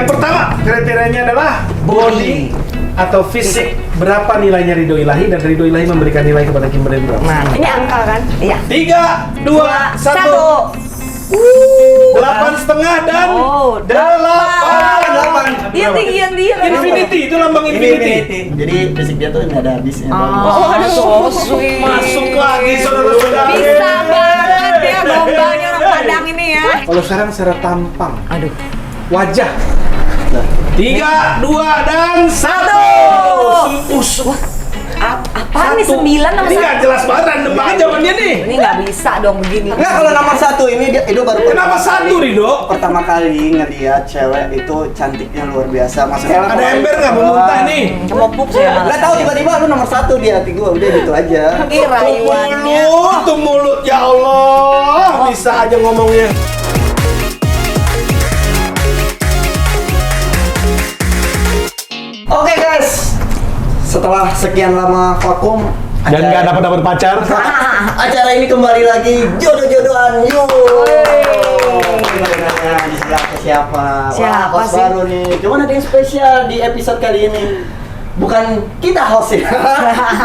Yang pertama kriterianya adalah body atau fisik. Berapa nilainya Ridho Ilahi dan Ridho Ilahi memberikan nilai kepada Kimberly berapa? Nah, ini angka kan? Iya. 3, 2, 1. 8,5 dan 8. Yang tinggi yang dia. Infinity, itu lambang infinity. Jadi fisik dia tuh nggak ada habisnya. Oh, sweet. Masuk lagi saudara-saudara. Bisa banget ya gombangnya orang Padang ini ya. Kalau sekarang secara tampang, Aduh. wajah. 3, 2, dan 1. Apaan nih 9 sama Ini nggak 1? jelas banget, random banget jawabannya nih. Ini nggak bisa dong begini. Enggak, kalau nomor 1 ini Edo baru Kenapa 1, Ridho? pertama kali ngeliat cewek itu cantiknya luar biasa. Ada ember nggak mau muntah nih? Mau pup sih ya. Nggak tahu tiba-tiba lu nomor 1 di hati gua, udah gitu aja. Ini rayuannya. Tuh mulut, ya Allah. Bisa aja ngomongnya. Oke guys, setelah sekian lama vakum Dan nggak dapat pacar. acara ini kembali lagi jodoh-jodohan. Yuk. Di sebelah siapa? Siapa Wah, host sih? baru nih. Cuman ada yang spesial di episode kali ini. Bukan kita host ya.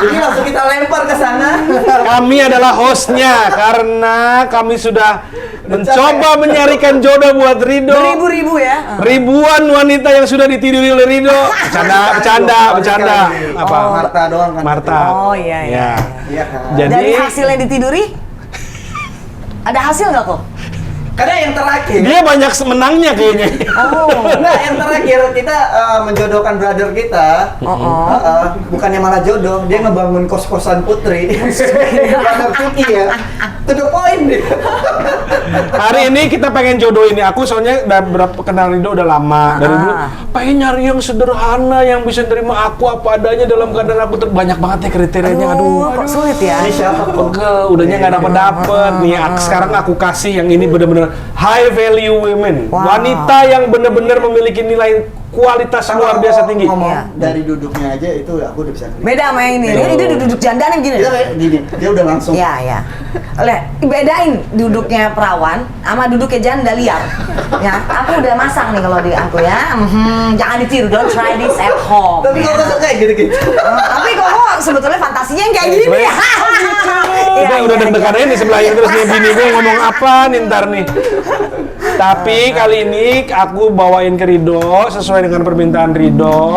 Jadi langsung kita lempar ke sana. Kami adalah hostnya karena kami sudah mencoba menyarikan jodoh buat Ridho. Beribu-ribu ya. Ribuan wanita yang sudah ditiduri oleh Ridho. Bercanda. Apa? Marta doang kan. Marta. Oh iya. Iya kan. Jadi Dari hasilnya ditiduri? Ada hasil nggak kok? Karena yang terakhir. dia banyak menangnya kayaknya. Oh. Nah, yang terakhir kita menjodohkan brother kita. Bukannya malah jodoh, dia ngebangun kos-kosan putri. Brother Tuki ya. To the point dia. Hari ini kita pengen jodohin aku soalnya udah berapa kenal Ridho udah lama dari dulu. Pengen nyari yang sederhana yang bisa terima aku apa adanya dalam keadaan aku banyak banget ya kriterianya. Aduh. Kok sulit ya? Ini siapa kok? Udahnya nggak dapet nih. Sekarang aku kasih yang ini bener-bener high value women. Wow. Wanita yang bener-bener memiliki nilai kualitas luar biasa tinggi. Ngomong Iya. dari duduknya aja itu aku udah bisa kelihatan. Beda sama yang ini. Ini duduk janda nih gini. Dia kayak gini, dia udah langsung. Iya. Bedain duduknya perawan sama duduknya janda liar. Ya, aku udah masang nih kalau di aku ya. Jangan ditiru, don't try this at home. Tapi ya. kalau nggak kayak gitu-gitu. Tapi kok sebetulnya fantasinya yang kayak gini ya. Udah deg-degan aja nih sebelah ini terus nih bini gue ngomong apa nih ntar nih. Tapi kali ini aku bawain ke Ridho sesuai dengan permintaan Ridho.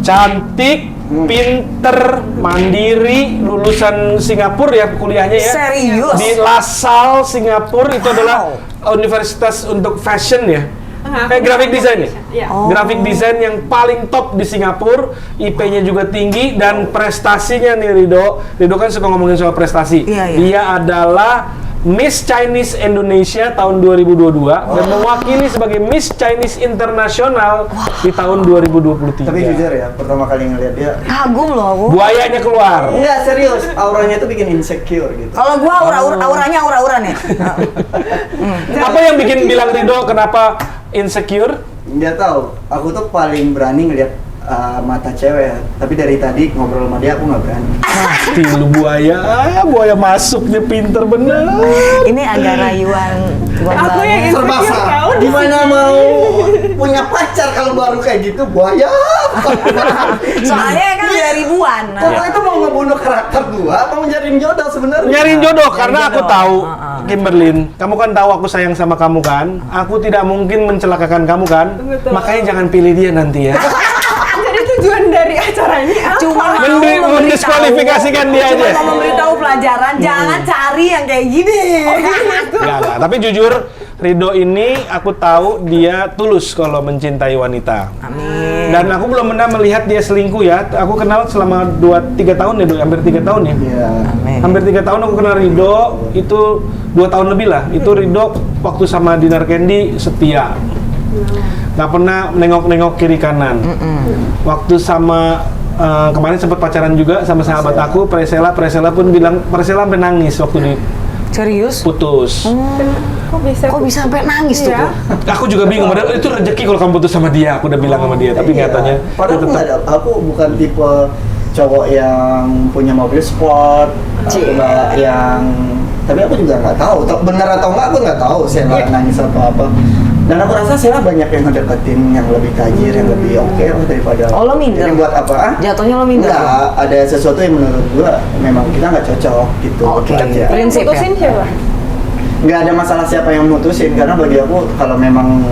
Cantik, pinter, mandiri, lulusan Singapura ya kuliahnya ya. Serius? Di LaSalle Singapura itu adalah universitas untuk fashion ya. Kayak graphic design ya? Iya. Graphic design yang paling top di Singapura, IP-nya juga tinggi dan prestasinya nih Ridho kan suka ngomongin soal prestasi. Iya. Dia adalah Miss Chinese Indonesia tahun 2022 dan mewakili sebagai Miss Chinese Internasional di tahun 2023. Tapi jujur ya, pertama kali ngeliat dia, Kagum loh aku. Buayanya keluar. enggak serius, auranya tuh bikin insecure gitu. Kalau gua auranya aura-aura nih. Apa yang bikin bilang Ridho kenapa insecure? Dia tahu, aku tuh paling berani ngeliat mata cewek ya. Tapi dari tadi ngobrol sama dia aku nggak berani. Pasti lu buaya masuknya pinter bener. Ini agak rayuan Aku yang Serba insecure salah. kau di Gimana sini. mau punya pacar kalau baru kayak gitu, buaya? Soalnya kan udah ribuan. Kok itu mau ngebunuh karakter gua atau mencari jodoh sebenarnya? Nyariin jodoh karena aku jodoh. tahu Kimberlyn, kamu kan tahu aku sayang sama kamu kan. Aku tidak mungkin mencelakakan kamu kan. Betul. Makanya jangan pilih dia nanti ya. Jadi tujuan dari acara ini apa? Cuma mau Mendiskualifikasikan dia aja. Cuma mau memberitahu pelajaran, jangan cari yang kayak gini. Enggak. Tapi jujur, Ridho ini aku tahu dia tulus kalau mencintai wanita. Amin. Dan aku belum pernah melihat dia selingkuh ya. Aku kenal selama 2-3 tahun ya, hampir 3 tahun ya. Iya. Amin. Hampir 3 tahun aku kenal Ridho, itu 2 tahun lebih lah. Itu Ridho waktu sama Dinar Candy setia. Nggak pernah nengok-nengok kiri kanan. Waktu sama kemarin sempat pacaran juga sama sahabat aku, Presela pun bilang, Presela sampai nangis waktu Serius? diputus. Kok bisa sampai nangis tuh? Iya. Aku juga bingung, padahal itu rezeki kalau kamu putus sama dia, aku udah bilang sama dia, tapi Iya. nyatanya Padahal dia tetap. aku bukan tipe cowok yang punya mobil sport, aku nggak yang, tapi aku juga nggak tahu, benar atau nggak aku nggak tahu saya nangis atau apa. Dan aku rasa Sheila banyak yang ngedeketin yang lebih tajir, yang lebih oke lah daripada. Oh, lo minder? Jadi buat apa? Jatuhnya lo minder? Enggak, ada sesuatu yang menurut gua memang kita nggak cocok gitu. Oh, oke. aja. Prinsip ya? Putusin siapa? Nggak ada masalah siapa yang mutusin, karena bagi aku kalau memang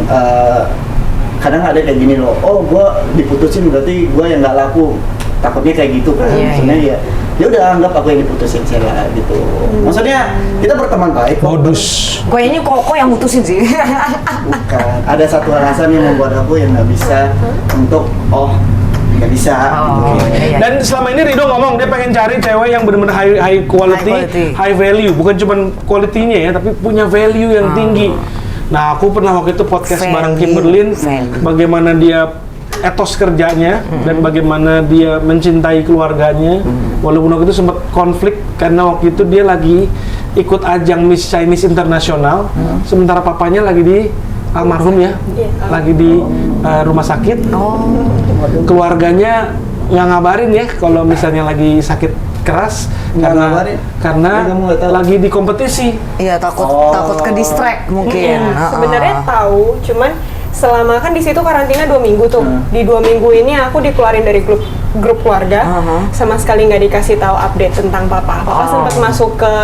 kadang ada kayak gini loh, oh gua diputusin berarti gua yang nggak laku, takutnya kayak gitu kan. Iya, Sebenarnya ya udah anggap aku yang diputusin Sheila gitu. Maksudnya kita berteman baik kok. Modus. Kayaknya kok yang mutusin sih. Bukan, ada satu alasan yang membuat aku yang nggak bisa untuk nggak bisa. Oh, gitu. iya. Dan selama ini Rido ngomong dia pengen cari cewek yang benar-benar high quality, High quality. high value, bukan cuma quality-nya ya, tapi punya value yang tinggi. Nah, aku pernah waktu itu podcast Value. bareng Kimberlyn, Value. bagaimana dia etos kerjanya dan bagaimana dia mencintai keluarganya. Walaupun waktu itu sempat konflik karena waktu itu dia lagi ikut ajang Miss Chinese Internasional, sementara papanya lagi di almarhum ya, Iya. lagi di rumah sakit. Keluarganya nggak ngabarin ya kalau misalnya lagi sakit keras Nggak ngabarin? karena Jadi kamu nggak tahu? lagi di kompetisi. Iya, takut Oh. ke distract mungkin. Sebenarnya tahu, cuman selama kan di situ karantina 2 minggu tuh. Di 2 minggu ini aku dikeluarin dari grup keluarga, sama sekali nggak dikasih tahu update tentang papa. Papa sempat masuk ke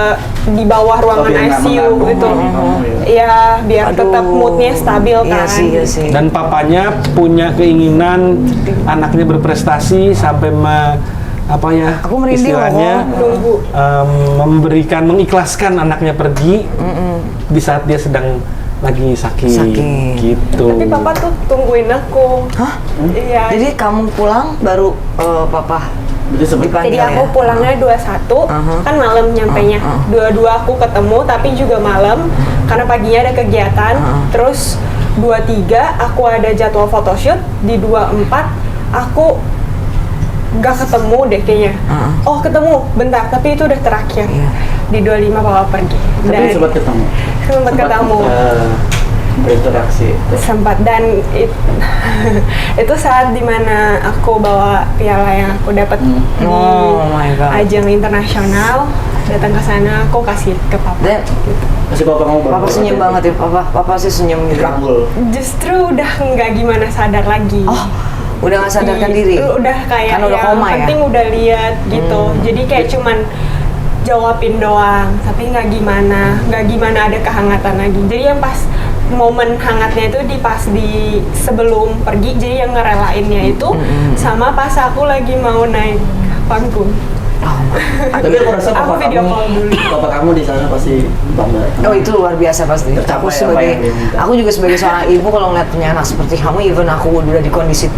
di bawah ruangan biar nggak ICU mengganggu. gitu. Oh, Ya biar Aduh. tetap moodnya stabil kan. Iya sih, iya sih. Dan papanya punya keinginan anaknya berprestasi sampai Aku merinding istilahnya Nunggu. mengikhlaskan anaknya pergi di saat dia sedang lagi sakit. Gitu. Tapi papa tuh tungguin aku. Hah? Iya. Jadi kamu pulang baru papa Jadi sebut Jadi dipanggil aku ya? pulangnya 21, kan malam nyampenya. 22 aku ketemu, tapi juga malam karena paginya ada kegiatan. Terus 23 aku ada jadwal photoshoot, di 24 aku nggak ketemu deh kayaknya. Oh ketemu, bentar, tapi itu udah terakhir. Iya. Di 25 papa pergi. tapi sempat ketemu. Sempat ketemu. Berinteraksi. Sempat dan itu saat dimana aku bawa piala yang aku dapat di Oh my God. ajang internasional, datang ke sana aku kasih ke papa. Dan Masih papa kamu papa senyum banget ya, papa sih senyum gitu. Rambul. Justru udah nggak gimana sadar lagi. Oh, udah nggak sadarkan diri. Udah kayak Kan udah yang koma ya? penting udah lihat gitu. Jadi kayak cuman jawabin doang, tapi nggak gimana ada kehangatan lagi. Jadi yang pas momen hangatnya itu pas di sebelum pergi, jadi yang ngerelainnya itu sama pas aku lagi mau naik panggung. Tapi aku rasa Aku video call dulu. papa kamu di sana pasti bangga. Oh itu luar biasa pasti. Tercapai Aku apa sebagai, yang dia minta. aku juga sebagai seorang ibu kalau ngeliat punya anak seperti kamu, even aku udah di kondisi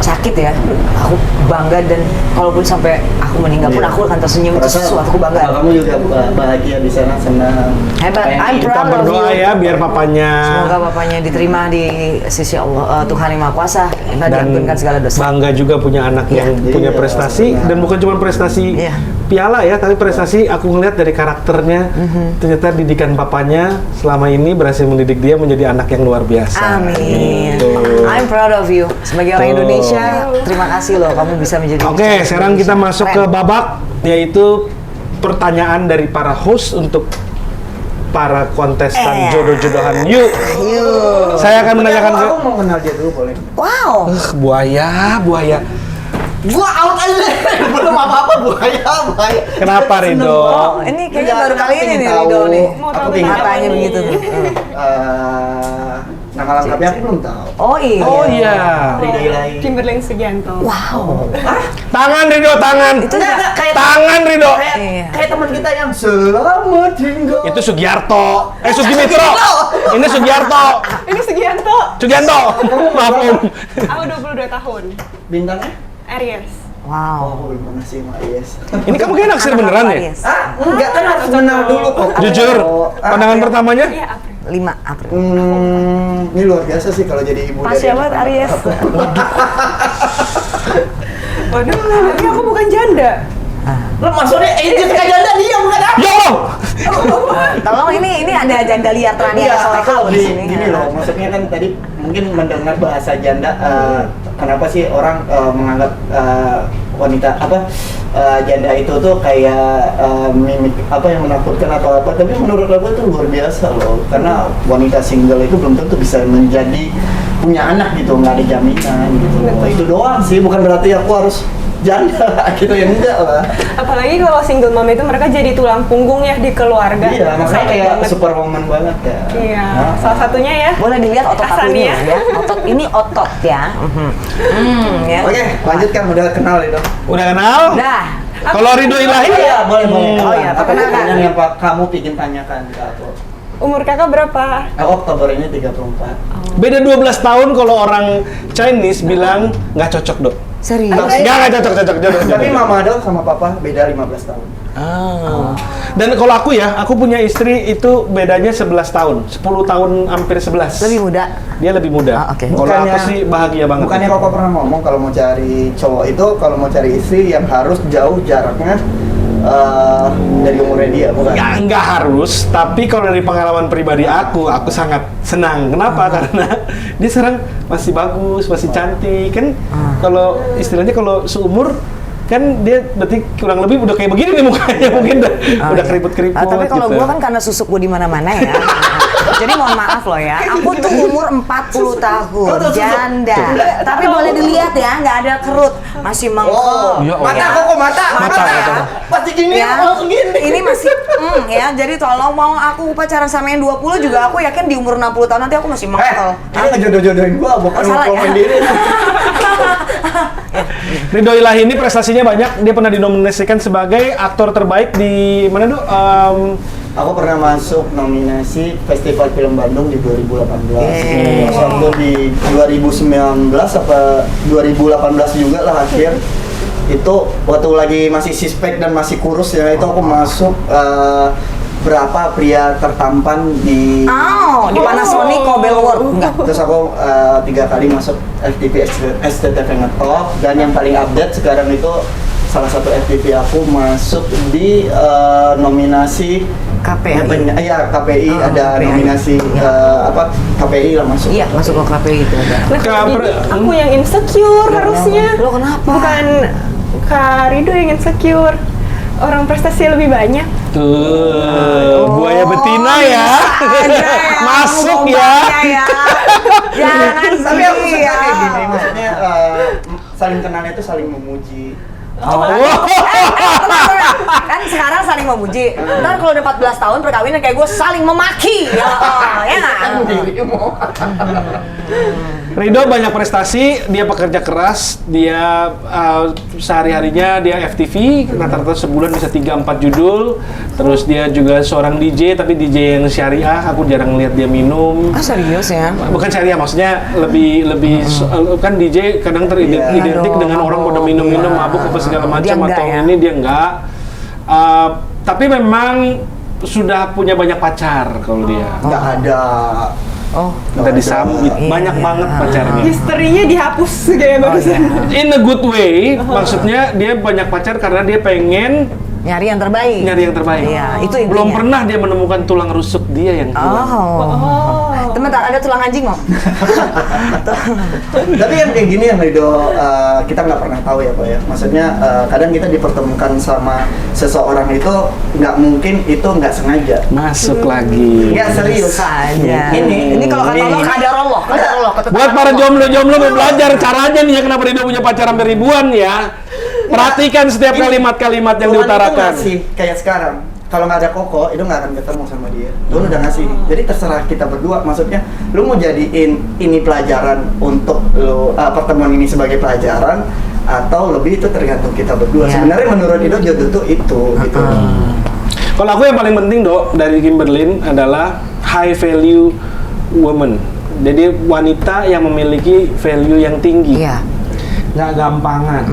sakit ya, aku bangga dan kalaupun sampai aku meninggal pun aku akan tersenyum, itu sesuatu aku bangga. Kamu juga bahagia di sana, senang. Hebat, I'm Kita proud of berdoa you. ya biar papanya Semoga bapaknya diterima di sisi Allah, Tuhan Yang Maha Kuasa, dan dan diampunkan segala dosa. bangga juga punya anak yang Iya. punya Iya, prestasi pastinya. dan bukan cuma prestasi Iya. piala ya, tapi prestasi aku ngeliat dari karakternya. Ternyata didikan papanya selama ini berhasil mendidik dia menjadi anak yang luar biasa. Amin. Gitu. I'm proud of you. Sebagai orang Tuh. Indonesia, terima kasih loh kamu bisa menjadi. Oke, sekarang kita masuk ke Keren. babak yaitu pertanyaan dari para host untuk para kontestan jodoh-jodohan. Yuk, saya akan menanyakan ke Aku mau kenal dia dulu boleh? Wow. buaya. Gua out aja. Belum apa-apa buaya. Kenapa Rido? Oh, ini kayaknya baru kali ini nih Rido nih. Mau tahu Aku pengen tentang Matanya apa nih? begitu tuh. Nama lengkapnya aku belum tahu. Oh iya. Oh iya. Rido Ilahi. Kimberly Sugianto. Wow. Tangan Rido, tangan. Itu Enggak, kayak Tangan Rido. Iya. Kayak teman kita yang selamat tinggal. Itu Sugiarto. Sugimitro. Ini Sugiarto. Ini Sugianto. Sugianto. Maaf Om. Aku 22 tahun. Bintangnya? Aries. Wow. Oh, belum pernah sih, Mak. Yes. Ini kamu kayak naksir beneran ya? Aries. Enggak kan harus kenal dulu kok. Jujur, Oh, pandangan pertamanya? Iya, April. 5 April. Ini luar biasa sih kalau jadi ibu Pas ya banget Aries. Waduh, tapi aku bukan janda. Lo maksudnya agent kajanda dia bukan aku. Ya Allah. Tolong ini ada janda liar Trania Solehah di sini. Gini loh, maksudnya kan tadi mungkin mendengar bahasa janda, kenapa sih orang menganggap wanita janda itu tuh kayak mimik apa yang menakutkan atau apa, tapi menurut aku itu luar biasa loh, karena wanita single itu belum tentu bisa menjadi punya anak gitu, nggak ada jaminan gitu. Itu doang sih, bukan berarti aku harus janda gitu ya, enggak lah. Apalagi kalau single mom itu mereka jadi tulang punggung ya di keluarga. Iya, makanya kayak banget. superwoman banget ya. Iya, Nah. salah satunya ya. Boleh dilihat otot aku ini Asania. ya. Otot ini otot ya. Ya. Oke, lanjutkan, udah kenal itu. Udah kenal? Dah. Kalau Ridho Ilahi? Iya, boleh. Oh iya, pertanyaan yang kamu ingin tanyakan ke aku. Umur kakak berapa? Oktober ini 34. Beda 12 tahun kalau orang Chinese bilang nggak cocok, Dok. Serius. Nggak cocok, jodoh. Tapi mama dong sama papa beda 15 tahun. Ah. Dan kalau aku ya, aku punya istri itu bedanya 11 tahun. 10 tahun hampir 11. Lebih muda. Dia lebih muda. Ah, oke. Kalau aku sih bahagia banget. Bukannya Koko pernah ngomong kalau mau cari cowok itu, kalau mau cari istri yang harus jauh jaraknya dari umurnya dia, bukan? Ya, nggak harus, tapi kalau dari pengalaman pribadi aku sangat senang. Kenapa? Karena dia sekarang masih bagus, masih cantik. Kan kalau istilahnya kalau seumur, kan dia berarti kurang lebih udah kayak begini nih mukanya, mungkin udah keriput-keriput Tapi kalau gitu. gua kan karena susuk gua di mana-mana ya. Jadi mohon maaf loh ya. Aku tuh umur 40 tahun, janda. Tapi boleh dilihat ya, nggak ada kerut, masih mengkol. Ya Allah. Mata Koko, mata. ya. Pasti gini Ya, langsung gini. ini masih ya. Jadi tolong, mau aku pacaran sama yang 20 juga aku yakin di umur 60 tahun nanti aku masih mengkol. Ini ngejodoh-jodohin gua, bukan Salah ya? ngomongin diri. Ridho Ilahi ini prestasinya banyak. Dia pernah dinominasikan sebagai aktor terbaik di mana, Dok? Aku pernah masuk nominasi Festival Film Bandung di 2018. Yeay. Waktu di 2019 apa 2018 juga lah akhir. Itu waktu lagi masih sispek dan masih kurus ya, itu aku masuk berapa pria tertampan di Di Panasonic Cobel World. Enggak. Terus aku 3 kali masuk FTV SCTV Ngetop, dan yang paling update sekarang itu salah satu FTV aku masuk di nominasi KPI. Iya, KPI ada KPI. nominasi KPI lah masuk. Iya, masuk ke KPI itu ada. Nah, jadi aku yang insecure harusnya. Lo kenapa? Bukan Kak Ridho yang insecure. Orang prestasi lebih banyak. Tuh, buaya betina ya. Masuk ya. Jangan Tapi aku suka sedih ya. kayak gini, maksudnya saling kenalnya itu saling memuji. Kan sekarang saling memuji. Ntar kalau udah 14 tahun perkawinan kayak gue saling memaki. Ya nggak? Ridho banyak prestasi, dia pekerja keras, dia sehari-harinya dia FTV, rata-rata sebulan bisa 3-4 judul. Terus dia juga seorang DJ, tapi DJ yang syariah, aku jarang lihat dia minum. Ah serius ya? Bukan syariah, maksudnya lebih kan DJ kadang teridentik Aduh, dengan orang pada minum-minum, iya. mabuk apa segala macam, Dia enggak atau ya? ini dia enggak. Tapi memang sudah punya banyak pacar kalau dia. Nggak ada. Oh. Kita disambut Iya, banyak iya. banget pacarnya. Historinya dihapus kayak barusan. In a good way, maksudnya dia banyak pacar karena dia pengen Nyari yang terbaik. nyari yang terbaik. Iya, itu intinya. Belum pernah dia menemukan tulang rusuk dia yang kuat. Oh. Teman-teman, ada tulang anjing mau? Tapi yang kayak gini yang Ridho kita nggak pernah tahu ya Pak ya. Maksudnya kadang kita dipertemukan sama seseorang itu nggak mungkin itu nggak sengaja. Masuk lagi. Nggak serius. Saja. Ini kalau kata Allah kadarullah, ketetapan Buat para Allah. jomblo-jomblo mau belajar caranya nih ya, kenapa Ridho punya pacar hampir ribuan ya. Perhatikan setiap kalimat-kalimat yang Tuhan diutarakan. itu ngasih kayak sekarang. Kalau nggak ada Koko, itu nggak akan ketemu sama dia. Tuhan udah ngasih. Jadi terserah kita berdua. Maksudnya, lu mau jadiin ini pelajaran untuk lu pertemuan ini sebagai pelajaran, atau lebih itu tergantung kita berdua. Iya. Sebenarnya menurut Ridho jodoh tuh itu gitu. Kalau aku yang paling penting Dok dari Kimberlyn adalah high value woman. Jadi wanita yang memiliki value yang tinggi. Iya. Nggak gampangan,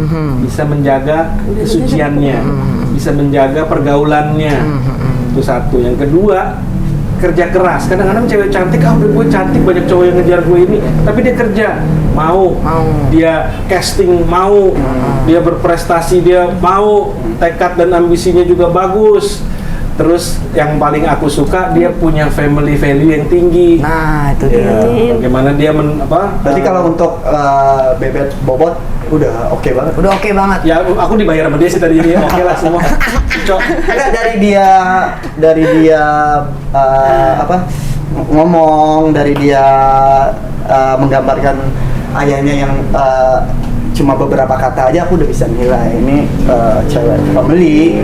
bisa menjaga kesuciannya, bisa menjaga pergaulannya. Itu satu. Yang kedua, kerja keras. Kadang-kadang cewek cantik, udah gue cantik, banyak cowok yang ngejar gue ini, tapi dia kerja, mau. Dia casting, mau. Dia berprestasi, dia mau. Tekad dan ambisinya juga bagus. Terus yang paling aku suka dia punya family value yang tinggi. Nah, itu Ya, dia. bagaimana dia Berarti kalau untuk Bebet Bobot udah oke banget. Udah oke banget. ya aku dibayar sama dia sih tadi, jadi oke lah semua. Cok. Enggak, dari dia ngomong, dari dia menggambarkan ayahnya yang cuma beberapa kata aja aku udah bisa nilai ini cewek family.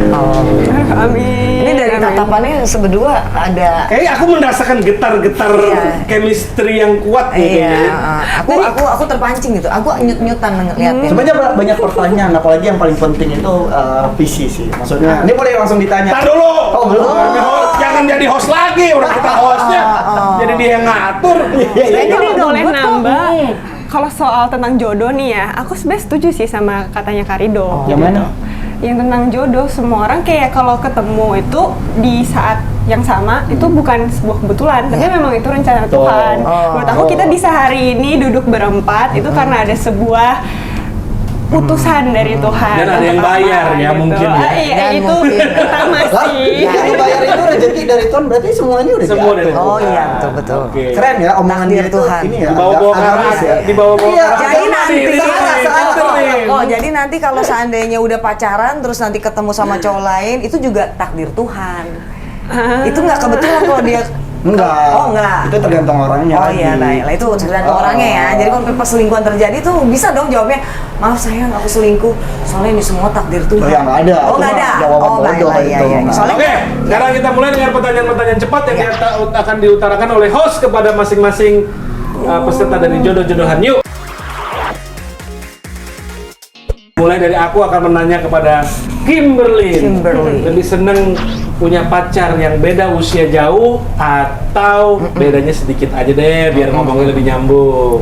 Amin. Ini dari Amin. tatapannya seberdua ada. Kayaknya aku merasakan getar-getar Iya. chemistry yang kuat nih Iya, kayaknya. aku terpancing gitu. Aku nyut-nyutan ngeliatin. Sebenarnya banyak pertanyaan, apalagi yang paling penting itu visi sih. Maksudnya, ini boleh langsung ditanya. Tar dulu. Oh, belum. Jangan jadi host lagi, orang kita hostnya. Jadi dia yang ngatur. Saya jadi Betul, boleh betul. nambah. Kalau soal tentang jodoh nih ya, aku sebenarnya setuju sih sama katanya Kak Rido. Yang mana? Yang tentang jodoh, semua orang kayak kalau ketemu itu di saat yang sama itu bukan sebuah kebetulan, tapi memang itu rencana Betul. Tuhan. Menurut aku kita bisa hari ini duduk berempat itu karena ada sebuah utusan dari Tuhan. Dan ada yang bayar ya, Gitu. mungkin ya. Iya, Dan itu mungkin. utama Lah, sih. yang dibayar itu rezeki dari Tuhan, berarti semuanya udah Semua diatur. dari Tuhan. Oh iya, betul. Oke. Keren ya omongan Takdir dia itu. Tuhan. Ini ya. Dibawa-bawa agamis ke ya. dibawa-bawa Iya, ke- Jadi nanti Jadi jadi nanti kalau seandainya udah pacaran terus nanti ketemu sama cowok lain itu juga takdir Tuhan. Itu nggak kebetulan kalau dia. Enggak. Oh enggak. Itu tergantung orangnya. Oh iya, nah itu tergantung orangnya ya. Jadi kalau perselingkuhan terjadi tuh bisa dong jawabnya, maaf sayang aku selingkuh, soalnya ini semua takdir Tuhan. Oh ya nggak ada. Oh Itu nggak mah ada. jawaban Oh bodoh baiklah, itu. iya iya. Nah. Soalnya Oke, sekarang kita mulai dengan pertanyaan-pertanyaan cepat yang Ya. akan diutarakan oleh host kepada masing-masing peserta dari jodoh-jodohan. Yuk. Mulai dari aku akan menanya kepada Kimberly. Lebih seneng punya pacar yang beda usia jauh atau bedanya sedikit aja deh biar ngomongnya lebih nyambung.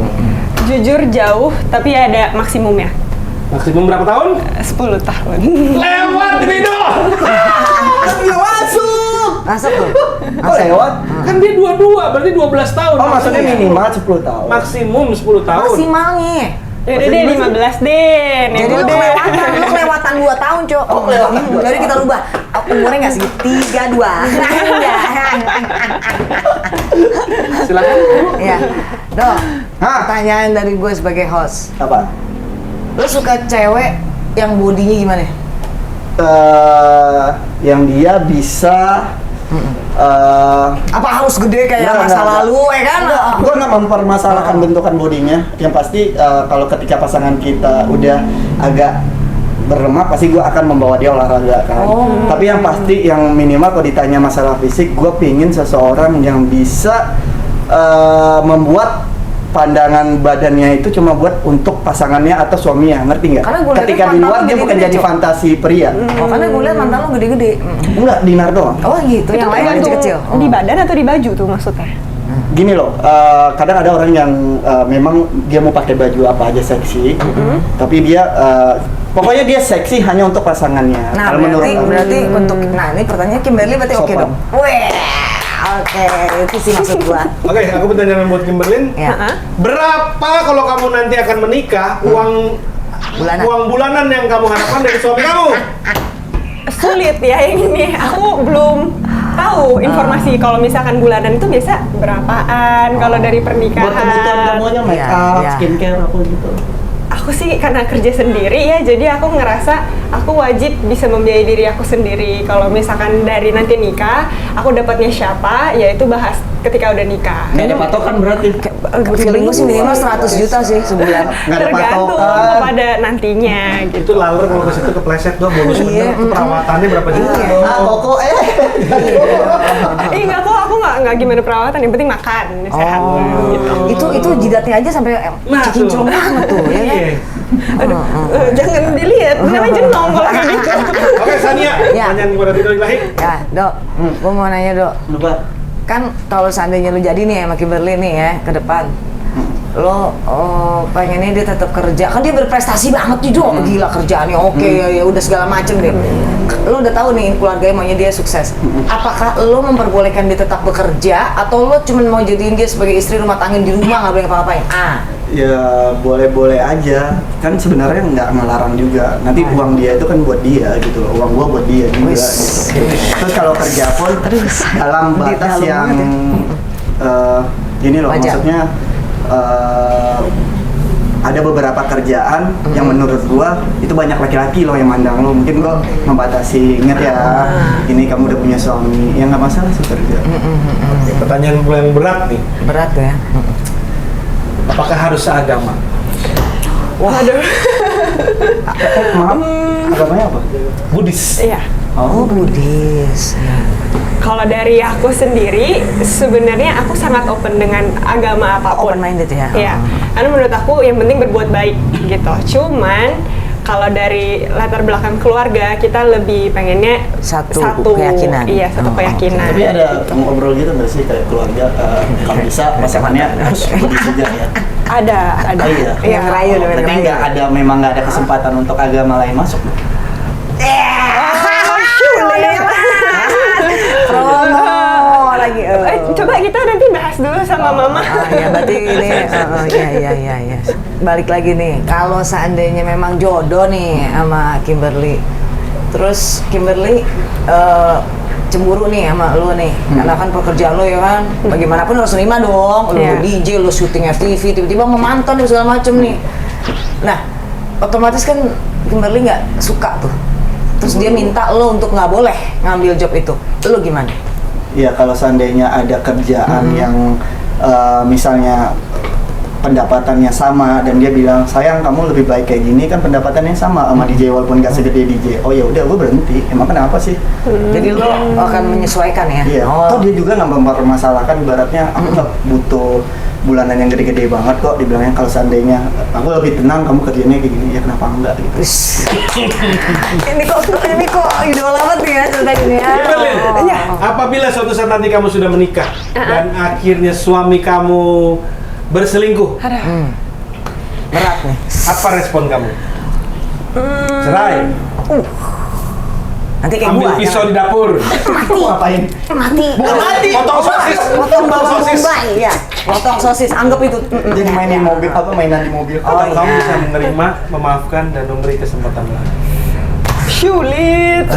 Jujur jauh, tapi ada maksimumnya. Maksimum berapa tahun? 10 tahun. Lewat Rido. Tapi masuk. masuk tuh. Kok lewat? Kan dia 22, berarti 12 tahun. Oh maksudnya Maksudnya minimal 10 tahun. maksimum 10 tahun. Maksimalnya. Yaudah deh 15 deh. Jadi lu kelewatan 2 tahun, Cok. Oh, kelewatan 2 Jadi kita rubah. Umurnya nggak sih? 32. Silakan. Iya. Dok, Hah? pertanyaan dari gue sebagai host. Apa? Lu suka cewek yang bodinya gimana? Yang dia bisa Apa harus gede kayak masa lalu, ya kan? Gue nggak mempermasalahkan bentukan bodinya. Yang pasti kalau ketika pasangan kita udah agak berlemak, pasti gue akan membawa dia olahraga kan. Tapi yang pasti, yang minimal kalau ditanya masalah fisik, gue pingin seseorang yang bisa membuat pandangan badannya itu cuma buat untuk pasangannya atau suaminya, ngerti nggak? Karena gua lihat Ketika di mantan luar lu dia bukan gede-gede, jadi Cok. fantasi pria. Oh, karena gue liat mantan lu gede-gede. Enggak, dinar doang. Oh gitu, yang lain Tergantung kecil-kecil. di badan atau di baju tuh maksudnya? Gini loh, kadang ada orang yang memang dia mau pakai baju apa aja seksi, tapi dia pokoknya dia seksi hanya untuk pasangannya. Nah, Kalau menurut berarti untuk ini pertanyaannya Kimberly berarti oke Sopan. dong. Weh, oke, itu sih maksud gua. Oke, aku pertanyaan buat Kimberly. Ya. Berapa kalau kamu nanti akan menikah uang bulanan yang kamu harapkan dari suami kamu? Sulit ya yang ini. Aku belum tahu informasi kalau misalkan bulanan itu biasa berapaan kalau dari pernikahan. buat kebutuhan semuanya make Iya, up, iya. skincare apa gitu. Aku sih karena kerja sendiri ya, jadi aku ngerasa aku wajib bisa membiayai diri aku sendiri. Kalau misalkan dari nanti nikah, aku dapatnya siapa, ya itu bahas ketika udah nikah. Nggak ada patokan berarti. Feeling gue sih minimal 100 juta sih sebulan. Nggak ada Tergantung patokan. kepada nantinya gitu. Itu laler kalau ke situ kepleset doang bonus Iya. bener. Itu perawatannya berapa juta? Koko Enggak kok, aku nggak gimana perawatan, yang penting makan sehat gitu. Itu jidatnya aja sampai kinclong banget tuh, ya kan? Iya. Jangan dilihat, namanya jenong kalau kayak gitu. Oke, Sania, Ya. pertanyaan kepada Rido Ilahi. Ya, Dok, gue mau nanya, Dok. Lupa. Kan kalau seandainya lu jadi nih sama Kimberly nih ya ke depan, lo pengennya dia tetap kerja, kan dia berprestasi banget nih Dok, gila kerjaannya oke, ya udah segala macem deh. Lo udah tahu nih keluarganya maunya dia sukses. Apakah lo memperbolehkan dia tetap bekerja atau lo cuma mau jadiin dia sebagai istri rumah tangga di rumah nggak boleh ngapa-ngapain? Ya boleh-boleh aja, kan sebenarnya nggak ngelarang juga. Nanti uang dia itu kan buat dia gitu loh, uang gua buat dia juga. Gitu. Terus kalau kerja pun dalam batas yang ini loh, Wajar. maksudnya ada beberapa kerjaan yang menurut gua itu banyak laki-laki loh yang mandang lo. Mungkin gua membatasi, ingat ya, ini kamu udah punya suami, ya nggak masalah sih kerja. Oke, pertanyaan yang berat nih. Berat ya. Apakah harus seagama? Waduh. Maaf, agamanya apa? Buddhis. Iya. Oh, Buddhis. Kalau dari aku sendiri, sebenarnya aku sangat open dengan agama apapun. Open minded ya. Iya. Karena menurut aku yang penting berbuat baik gitu. Cuman kalau dari latar belakang keluarga, kita lebih pengennya Satu keyakinan. Iya, satu keyakinan. Tapi ada kamu ngobrol gitu nggak sih kayak keluarga, kalau bisa pasangannya harus Buddhis juga ya? Ada. Oh, iya. Iya, ngerayu, Berarti ngerayu. nggak ada, memang nggak ada kesempatan untuk agama lain masuk. Promo lagi. Coba kita nanti bahas dulu sama Mama. Ya berarti ini, ya. Balik lagi nih, kalau seandainya memang jodoh nih sama Kimberly, terus Kimberly cemburu nih sama lu nih, karena kan pekerjaan lu ya kan, bagaimanapun harus terima dong, lu Iya. DJ, lu syuting FTV, tiba-tiba mau mantan dan segala macem nih. Nah, otomatis kan Kimberly nggak suka tuh, terus dia minta lo untuk nggak boleh ngambil job itu, lu gimana? Ya kalau seandainya ada kerjaan yang misalnya pendapatannya sama dan dia bilang, sayang kamu lebih baik kayak gini, kan pendapatannya sama sama DJ walaupun nggak segede DJ. Oh ya udah, gue berhenti. Emang kenapa sih? Jadi lo akan menyesuaikan ya? Iya. Toh dia juga nggak mempermasalahkan, ibaratnya aku nggak butuh bulanan yang gede-gede banget kok. Dibilangnya kalau seandainya aku lebih tenang, kamu kerjanya kayak gini, ya kenapa enggak gitu. Wis. ini kok idola banget nih ya cerita gini ya. Kimberly, Iya. apabila suatu saat nanti kamu sudah menikah dan akhirnya suami kamu berselingkuh, Berat nih. apa respon kamu? Cerai, Nanti kayak ambil gua. pisau di dapur, Ngapain? Mati. bukan mati, potong sosis, Potong bawang sosis. bombay ya. Potong sosis, anggap itu. Jadi mainin mobil, apa mainan di mobil? Atau iya. kamu bisa menerima, memaafkan dan memberi kesempatan lagi. Sulit.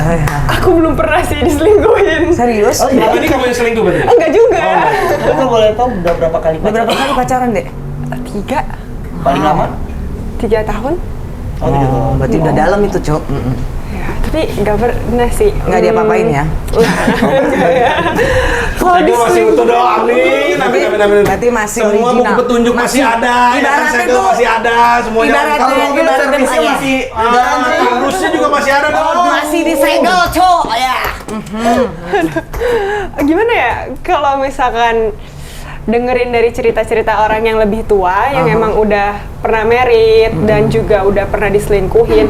Aku belum pernah sih diselingkuhin. Serius? Oh, iya. Ini kamu yang selingkuh berarti? Enggak juga. Kalau boleh tahu udah berapa kali Udah berapa kali pacaran, Dek? 3 paling lama? 3 tahun. Oh, gitu. Berarti udah dalam itu, Cok. Ya, tapi nggak pernah sih. Nggak diapa-apain ya? Saya masih utuh doang nih. Berarti masih semua buku original. petunjuk masih ada, Ibaratnya segel tuh- masih ada, semuanya. ibaratnya- Kalau mobil ibaratnya servisnya ayah. masih, harusnya juga masih ada dong. Masih disegel, Cok. Ya. Gimana ya kalau misalkan dengerin dari cerita-cerita orang yang lebih tua yang emang udah pernah married dan juga udah pernah diselingkuhin,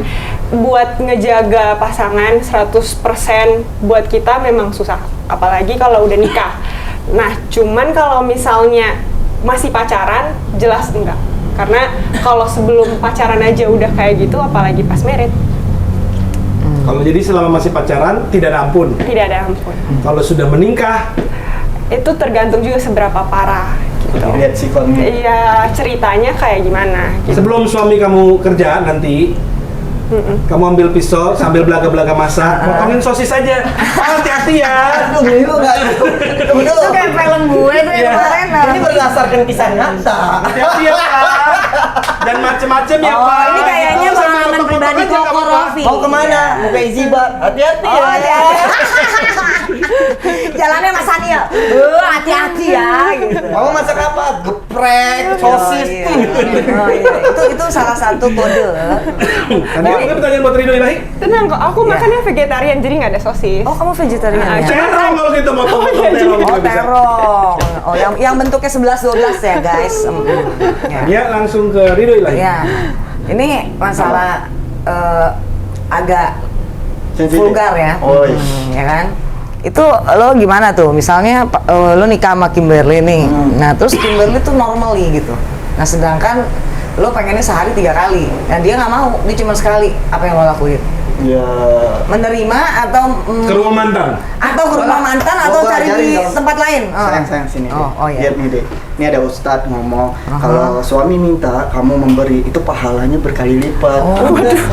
buat ngejaga pasangan 100% buat kita memang susah, apalagi kalau udah nikah. Nah, cuman kalau misalnya masih pacaran, jelas enggak. Karena kalau sebelum pacaran aja udah kayak gitu, apalagi pas married, Kalau jadi selama masih pacaran tidak ada ampun. tidak ada ampun. Kalau sudah menikah, Itu tergantung juga seberapa parah gitu. Lihat sikonnya. Iya, ceritanya kayak gimana gitu. sebelum suami kamu kerja nanti, kamu ambil pisau sambil belaga-belaga masak, potongin sosis aja. Hati-hati ya. Aduh, beli lu nggak? Itu kayak film gue tuh yang Iya. kemarin. Ini berdasarkan kisah nyata. Hati-hati ya Pak. Dan macem-macem ya Oh, Pak. ini kayaknya Gitu, sambil pengalaman potong-potong pribadi aja, nggak Koko apa-apa. Rofi. Mau kemana? Mau ke Izibat? Hati-hati ya. Oh, iya. Jalannya Mas Anil. Hati-hati ya gitu. Mau masak apa? Geprek, sosis. Oh, iya. Oh, iya. Itu salah satu kode. Tadi ada pertanyaan buat Ridho Ilahi? Tenang kok, aku Iya. makannya vegetarian jadi nggak ada sosis. Oh, kamu vegetarian ya? Terong kalau kita motong-motong terong Oh, juga bisa. terong. Oh, yang bentuknya 11-12 ya, guys. Ya. Dia langsung ke Ridho Ilahi. Ya. Ini masalah agak Sensitif. vulgar ya. Oh, iya. Ya kan? Itu lo gimana tuh? Misalnya lo nikah sama Kimberly nih. Nah, terus Kimberly tuh normally gitu. Nah, sedangkan lo pengennya sehari 3 kali. Nah dia nggak mau, dia cuma sekali. Apa yang lo lakuin? Ya. Menerima atau Ke rumah mantan. atau ke rumah mantan atau Gua cari ajarin di dong. tempat lain? Sayang sini. Oh deh. iya. Lihat nih deh. Ini ada ustadz ngomong kalau suami minta kamu memberi itu pahalanya berkali lipat.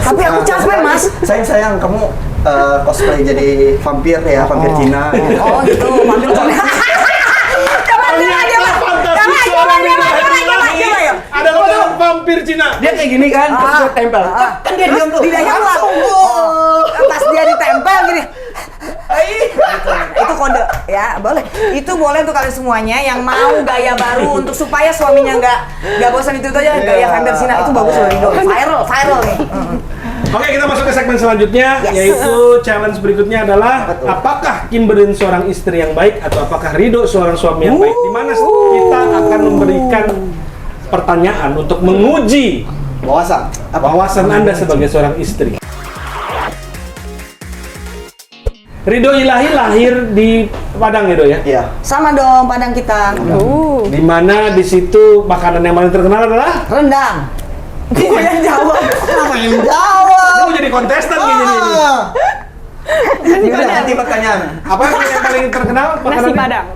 Tapi aku capek, Mas. Sayang kamu cosplay jadi vampir ya, vampir Cina. Oh gitu, manggil coba ya. Ada orang vampir Cina. Dia kayak gini kan, terus dia tempel. Kan dia diam tuh. Lidahnya keluar. Pas dia ditempel gini. Itu kode ya, boleh. Itu boleh untuk kalian semuanya yang mau gaya baru untuk supaya suaminya nggak bosan itu aja gaya vampir Cina itu bagus loh Rido. Viral nih. Oke, kita masuk ke segmen selanjutnya, yaitu challenge berikutnya adalah apakah Kimberly seorang istri yang baik atau apakah Rido seorang suami yang baik? Di mana kita akan memberikan pertanyaan untuk menguji wawasan Anda sebagai seorang istri. Rido Ilahi lahir di Padang ya, Do ya? Iya. Sama dong Padang kita. Di mana di situ makanan yang paling terkenal adalah Rendang. Gue yang jawab. Apa yang jawab? Ini mau jadi kontestan kayaknya nih. Gimana nanti pertanyaan? Apa yang paling terkenal Nasi makanannya? Padang.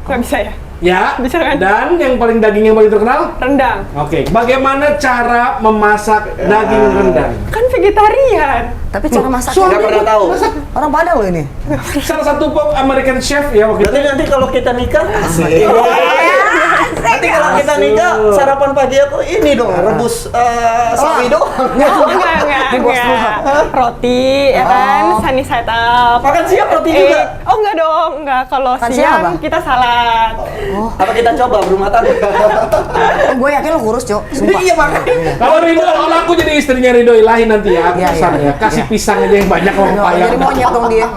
Nggak bisa ya? Ya. Bisa kan? Dan yang paling daging yang paling terkenal? Rendang. Oke, bagaimana cara memasak daging rendang? Kan vegetarian. Tapi cara masaknya Suami Nggak pernah tahu. orang Padang loh ini. Salah satu pop American chef ya waktu itu. Berarti nanti kalau kita nikah, nanti kalau kita nikah sarapan pagi aku ini dong rebus sawi doang. Enggak. Roti, ya kan? Sunny side up. Makan siang roti juga. Oh enggak dong, enggak. Kalau Makan siang siang apa? kita salad. Apa kita coba berumah tangga? Gue yakin lo kurus, Cok. Sumpah. Iya makanya. Kalau Rido, kalau aku jadi istrinya Rido Ilahi nanti ya, aku Iya, pesan iya. ya, kasih pisang aja yang banyak orang Jadi payah. monyet dong dia.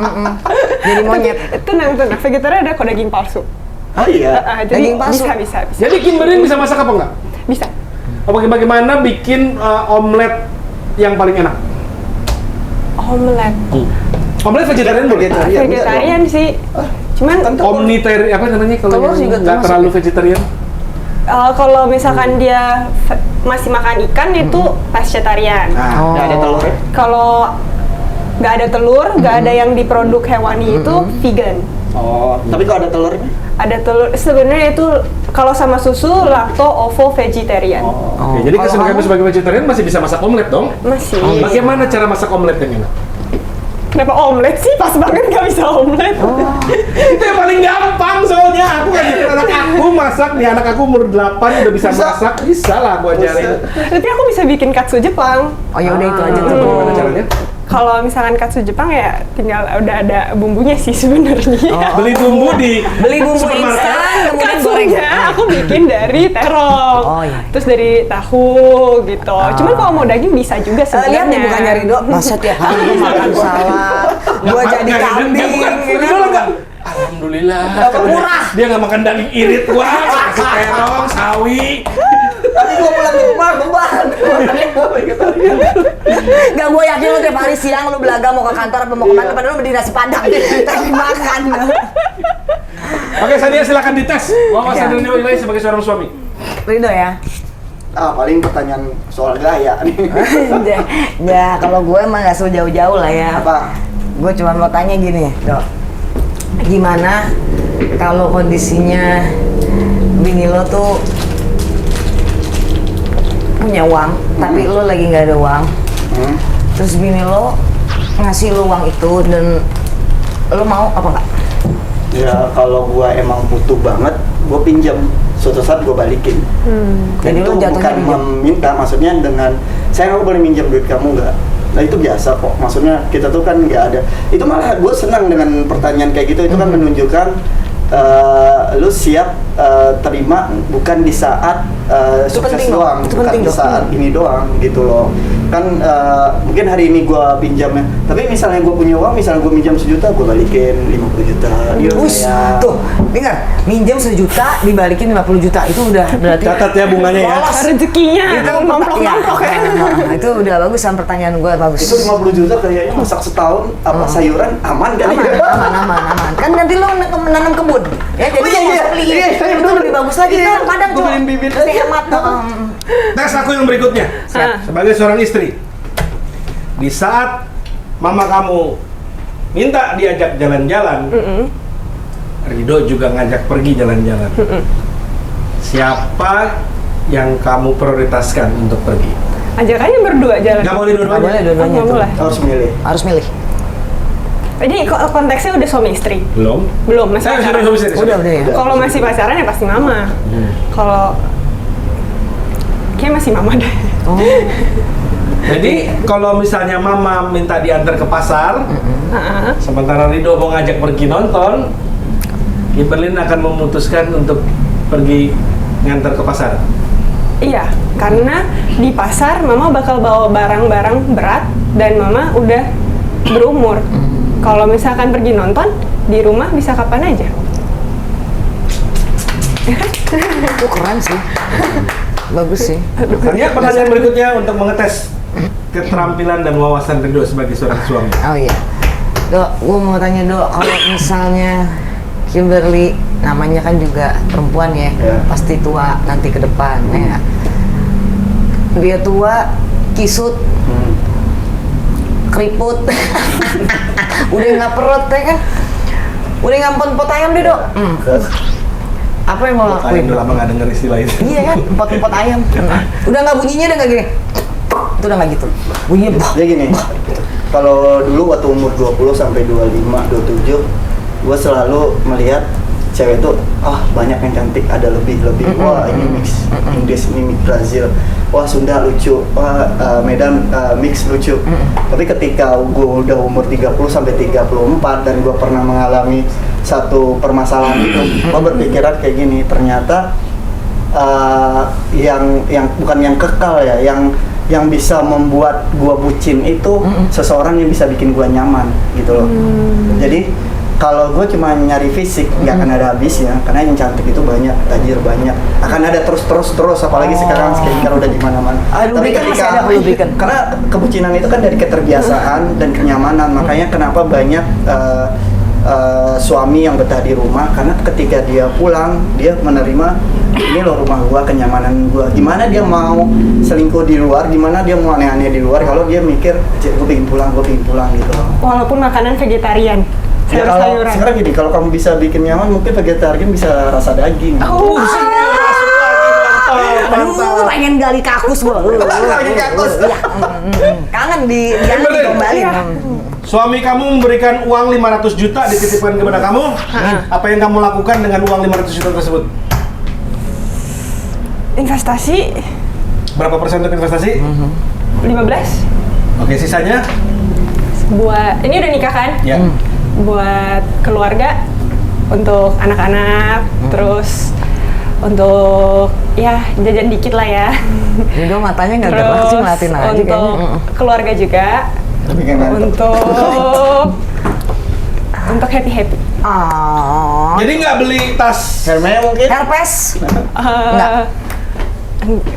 Jadi monyet. Tenang. Vegetarian ada kok daging palsu. Oh iya. Jadi Daging palsu. bisa. Jadi Kimberly bisa masak apa enggak? Bisa. Bagaimana bikin omelet yang paling enak? Omelet. Omelet vegetarian boleh? Vegetarian sih. Cuman Omnitarian apa namanya kalau Telur yang juga nggak termasuk terlalu vegetarian? kalau misalkan dia masih makan ikan itu pescetarian. Nah, nggak ada telurnya. Kalau nggak ada telur, nggak ada yang diproduk hewani itu vegan. Oh, tapi kalau ada telurnya? Ada telur, sebenarnya itu kalau sama susu lacto ovo vegetarian. Oke, jadi Kalau kami kamu- sebagai vegetarian masih bisa masak omelet dong? Masih. Bagaimana cara masak omelet yang enak? Kenapa omelet sih? Pas banget nggak bisa omelet. Itu yang paling gampang soalnya aku ngajarin anak aku masak nih, anak aku umur 8 udah bisa masak, bisa lah aku ajarin. Tapi aku bisa bikin katsu Jepang. Oh ya udah itu aja tuh. Bagaimana caranya? Kalau misalkan katsu Jepang ya tinggal udah ada bumbunya sih sebenarnya. Beli bumbu di Beli bumbu supermarket. instan kemudian goreng. Katsunya aku bikin dari terong. Oh, iya. Terus dari tahu gitu. Cuman kalau mau daging bisa juga sebenarnya. Lihat nih bukannya Rido, masa tiap hari gue makan salah. Gue jadi kambing. Bukan, Rido enggak. Alhamdulillah. Murah. Dia nggak makan daging irit, wah kasih terong, sawi. Tapi gua pulang ke rumah beban. Makanya gua vegetarian. Gak, gue yakin lo tiap hari siang lo belaga mau ke kantor apa mau kemana, padahal lo beli nasi padang. Tadi makan. Oke, Sania silakan dites wawasan Rido Ilahi sebagai seorang suami. Rido ya. Paling pertanyaan soal gaya nih. Ya kalau gue emang gak jauh-jauh lah ya. Apa? Gue cuma mau tanya gini, Dok. Gimana kalau kondisinya bini lo tuh punya uang, tapi lo lagi nggak ada uang. Terus bini lo ngasih lo uang itu dan lo mau apa enggak? Ya kalau gua emang butuh banget, gua pinjam. Suatu saat gua balikin. Dan Jadi itu lu jatuhnya bukan pinjam? meminta, maksudnya dengan saya nggak boleh minjam duit kamu nggak? Nah itu biasa kok. Maksudnya kita tuh kan nggak ada. Itu malah gua senang dengan pertanyaan kayak gitu. Itu kan menunjukkan lu siap terima bukan di saat sukses penting, doang, itu bukan penting, di Dok. saat ini doang gitu loh. Kan mungkin hari ini gua pinjamnya, tapi misalnya gua punya uang, misalnya gua minjam 1 juta, gua balikin 50 juta. Yuk, Us, sayang. tuh, dengar, minjem 1 juta dibalikin 50 juta itu udah berarti Catat ya bunganya ya. lolos. Rezekinya Itu nomplok-nomplok ya. Itu udah bagus kan pertanyaan gue, bagus. Itu 50 juta kayaknya masak setahun apa sayuran aman kan? Aman. Kan nanti lo menanam kebun. Ya jadi iya, nggak usah beli itu lebih bagus lagi Iya, kan padang tuh. beliin bibit Lebih aja. hemat. Tes aku yang berikutnya. Sebagai seorang istri, di saat mama kamu minta diajak jalan-jalan, Rido juga ngajak pergi jalan-jalan. Siapa yang kamu prioritaskan untuk pergi? Ajak aja berdua jalan. Gak boleh Nggak boleh dua-duanya. dua-duanya Nggak tuh. boleh. Harus milih. Ini konteksnya udah suami istri. Belum. Belum, masih pacaran. Udah ya. Kalau masih pacaran ya pasti mama. Kalau kayak masih mama deh. Oh. Jadi kalau misalnya mama minta diantar ke pasar, sementara Rido mau ngajak pergi nonton, Kimberlyn akan memutuskan untuk pergi ngantar ke pasar. Iya, karena di pasar mama bakal bawa barang-barang berat dan mama udah berumur. Kalau misalkan pergi nonton, di rumah bisa kapan aja. Itu keren sih. Bagus sih. Hanya pertanyaan berikutnya untuk mengetes keterampilan dan wawasan Rido sebagai seorang suami. Oh iya. Dok, gue mau tanya Dok, kalau misalnya Kimberly, namanya kan juga perempuan ya, pasti tua nanti ke depan ya. Dia tua, kisut, keriput, udah nggak perut ya kan, udah ngampun pot ayam deh Dok. Apa yang mau lakuin? Udah lama nggak denger istilah itu. Iya kan, pot ayam. Udah nggak bunyinya, udah nggak gini. Itu udah nggak gitu. Bunyinya bah. Jadi gini, kalau dulu waktu umur 20 sampai 25, 27, gue selalu melihat cewek itu, banyak yang cantik, ada lebih. Wah ini mix Inggris, ini mix Brazil, wah Sunda lucu, wah Medan mix lucu. Tapi ketika gue udah umur 30 sampai 34 dan gue pernah mengalami satu permasalahan itu, gue berpikiran kayak gini, ternyata yang bukan yang kekal ya, yang bisa membuat gua bucin itu seseorang yang bisa bikin gua nyaman gitu loh. Jadi kalau gue cuma nyari fisik nggak akan ada habisnya, karena yang cantik itu banyak, tajir banyak, akan ada terus, apalagi sekarang skincare udah di mana-mana. Tapi ketika karena kebucinan itu kan dari keterbiasaan dan kenyamanan, makanya kenapa banyak suami yang betah di rumah, karena ketika dia pulang dia menerima ini loh rumah gua, kenyamanan gua. Gimana dia mau selingkuh di luar, gimana dia mau aneh-aneh di luar kalau dia mikir gue pengen pulang gitu. Walaupun makanan vegetarian, Ya, kalau sayur-sayuran. sekarang gini, kalau kamu bisa bikin nyaman, mungkin vegetarian bisa rasa daging. Oh, Aduh, pengen gali kakus gua. Gali kakus. Iya. Kangen didombalin. Suami kamu memberikan uang 500 juta dititipkan kepada kamu. Apa yang kamu lakukan dengan uang 500 juta tersebut? investasi Berapa persen untuk investasi? 15 Oke, sisanya? buat, ini udah nikah kan? Ya. Buat keluarga, untuk anak-anak, terus untuk ya jajan dikit lah ya. Rido matanya nggak gerak sih, ngeliatin aja untuk kayaknya. keluarga juga, Tapi kan untuk happy. Oh. Jadi nggak beli tas? Hermes mungkin? Herpes.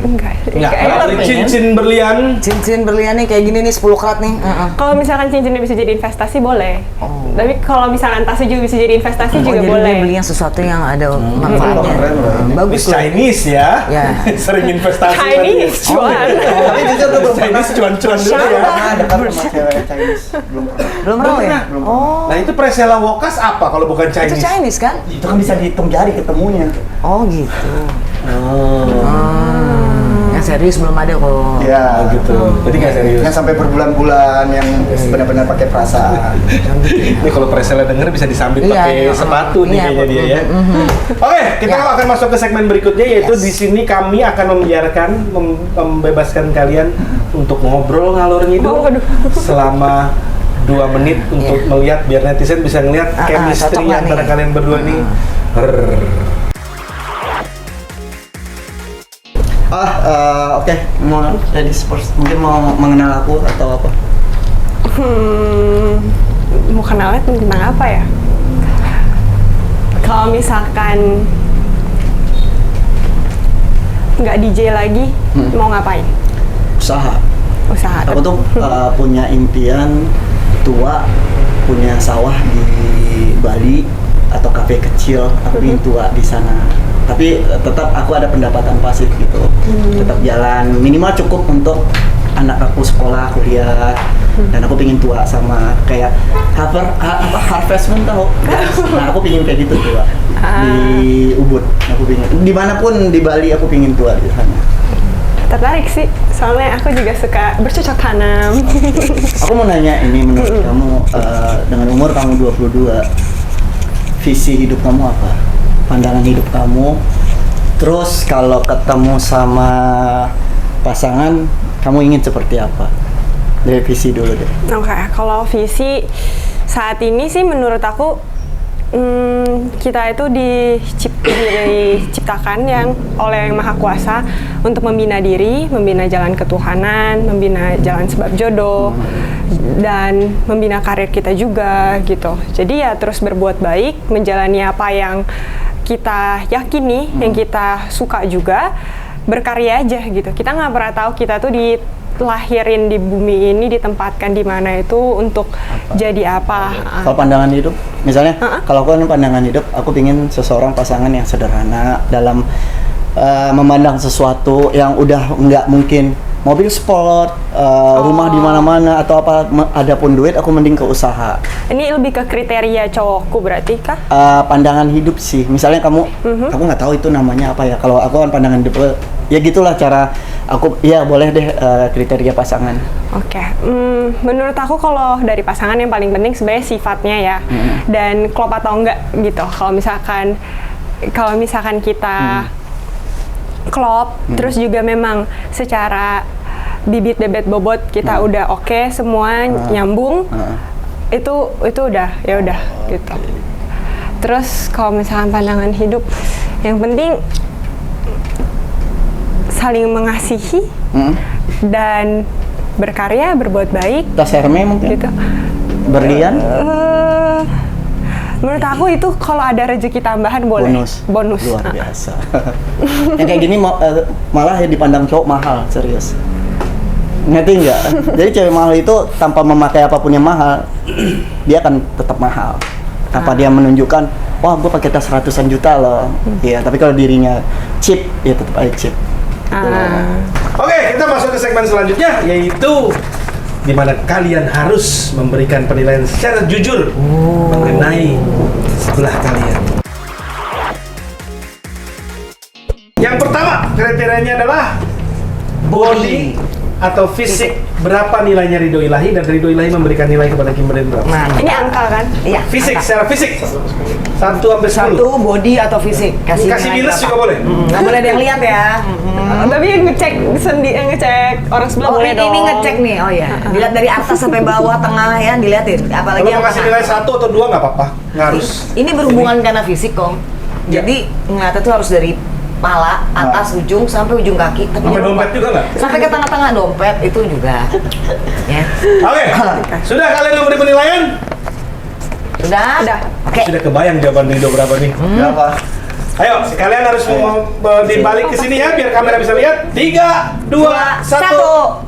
Enggak. Nggak Kayaknya beli lebih. cincin berlian? Cincin berlian nih kayak gini nih 10 karat nih. Kalau misalkan cincinnya bisa jadi investasi boleh. Oh. Tapi kalau misalkan tasnya juga bisa jadi investasi juga jadi boleh. dia beli yang sesuatu yang ada manfaatnya. Keren loh ini. Bagus Miss loh. Chinese ya? Ya. Sering investasi. Chinese, cuan. Tapi jujur tuh belum pernah. Chinese cuan-cuan dulu ya? Pernah dekat sama cewek Chinese. Belum pernah. Belum pernah ya? Belum. Oh. Nah itu Priscilla Wokas apa kalau bukan Itu Chinese? Chinese kan? Itu kan bisa dihitung jari ketemunya. Oh gitu. Oh. Yang serius belum ada kok. Ya, gitu. Jadi nggak serius. Yang sampai berbulan-bulan, yang benar-benar pakai perasaan. Ini kalau Priscilla denger bisa disambit Iya, pakai iya. sepatu nih Iya, kayaknya dia ya. Oke, kita Ya. akan masuk ke segmen berikutnya, yaitu Yes. di sini kami akan membebaskan kalian untuk ngobrol ngalor ngidul Oh, aduh. selama 2 menit untuk Iya. melihat biar netizen bisa ngelihat cocok chemistry nggak antara nih? kalian berdua nih. Oke, mau ladies first, mungkin mau mengenal aku atau apa? Mau kenalnya tentang apa ya? Kalau misalkan nggak DJ lagi, mau ngapain? Usaha. usaha. Aku tuh punya impian tua, punya sawah di Bali atau kafe kecil. Aku ingin tua di sana. Tapi tetap aku ada pendapatan pasif gitu. Tetap jalan minimal cukup untuk anak aku sekolah, kuliah. Dan aku pengen tua sama kayak Harvest Moon tahu. Nah, aku pengen kayak gitu tua di Ubud. Aku pengen dimanapun di Bali aku pengen tua di sana. Tertarik sih, soalnya aku juga suka bercocok tanam. Aku mau nanya ini, menurut kamu dengan umur kamu 22, visi hidup kamu apa? Pandangan hidup kamu. Terus kalau ketemu sama pasangan, kamu ingin seperti apa? Dari visi dulu deh. Oke, kalau visi saat ini sih menurut aku kita itu diciptakan yang oleh Yang Maha Kuasa untuk membina diri, membina jalan ketuhanan, membina jalan sebab jodoh, dan membina karir kita juga gitu. Jadi ya terus berbuat baik, menjalani apa yang kita yakini, yang kita suka juga, berkarya aja gitu. Kita nggak pernah tahu kita tuh dilahirin di bumi ini, ditempatkan di mana itu untuk jadi apa. Kalau pandangan hidup, misalnya kalau aku kan pandangan hidup, aku ingin seseorang pasangan yang sederhana dalam memandang sesuatu yang udah nggak mungkin mobil sport, rumah di mana-mana atau apa, adapun duit aku mending ke usaha. Ini lebih ke kriteria cowokku berarti kah? Pandangan hidup sih, misalnya kamu, aku nggak tahu itu namanya apa ya. Kalau aku kan pandangan hidup, ya gitulah cara aku. Ya boleh deh kriteria pasangan. Oke, menurut aku kalau dari pasangan yang paling penting sebenarnya sifatnya ya, dan klop atau enggak gitu. Kalau misalkan kita klop, terus juga memang secara bibit bebet bobot kita udah oke, semua nyambung, itu udah ya udah gitu. Terus kalau misalkan pandangan hidup, yang penting saling mengasihi dan berkarya, berbuat baik. Tas Hermes mungkin? Gitu. Berlian? Menurut aku itu kalau ada rezeki tambahan boleh. Bonus. Luar biasa. Yang kayak gini malah ya dipandang cowok mahal, serius. Ngerti nggak? Jadi cewek mahal itu tanpa memakai apapun yang mahal, dia akan tetap mahal. Tanpa dia menunjukkan, wah gue pakai tas ratusan juta loh. Iya, tapi kalau dirinya cheap, ya tetap aja cheap. Oke, kita masuk ke segmen selanjutnya, yaitu di mana kalian harus memberikan penilaian secara jujur mengenai sebelah kalian. Yang pertama kriterianya adalah body atau fisik. Berapa nilainya Ridho Ilahi, dan Ridho Ilahi memberikan nilai kepada Kimberly berapa? Ini angka kan? Iya. Fisik, secara fisik 1 sampai 10. Satu body atau fisik. Kasih minus juga boleh. Nggak boleh ada yang lihat ya. Tapi ngecek orang sebelah Oh, boleh dong. ini ngecek nih. Oh ya. Dilihat dari atas sampai bawah, tengah ya, dilihatin. Apalagi Kalau yang mau kasih tengah. nilai 1 atau 2 nggak apa-apa, nggak harus. Ini berhubungan karena fisik, Kong. Jadi ngeliatnya tuh harus dari pala, atas ujung sampai ujung kaki. Tapi Sampai jangan lupa. dompet juga nggak? Sampai ke tengah-tengah dompet itu juga. Ya. Oke, sudah kalian memberi penilaian? Sudah? Udah. Oke. Sudah kebayang jawaban Ridho berapa nih? Berapa? Ayo, kalian harus dibalik ke sini ya, biar kamera bisa lihat. 3, 2, 1.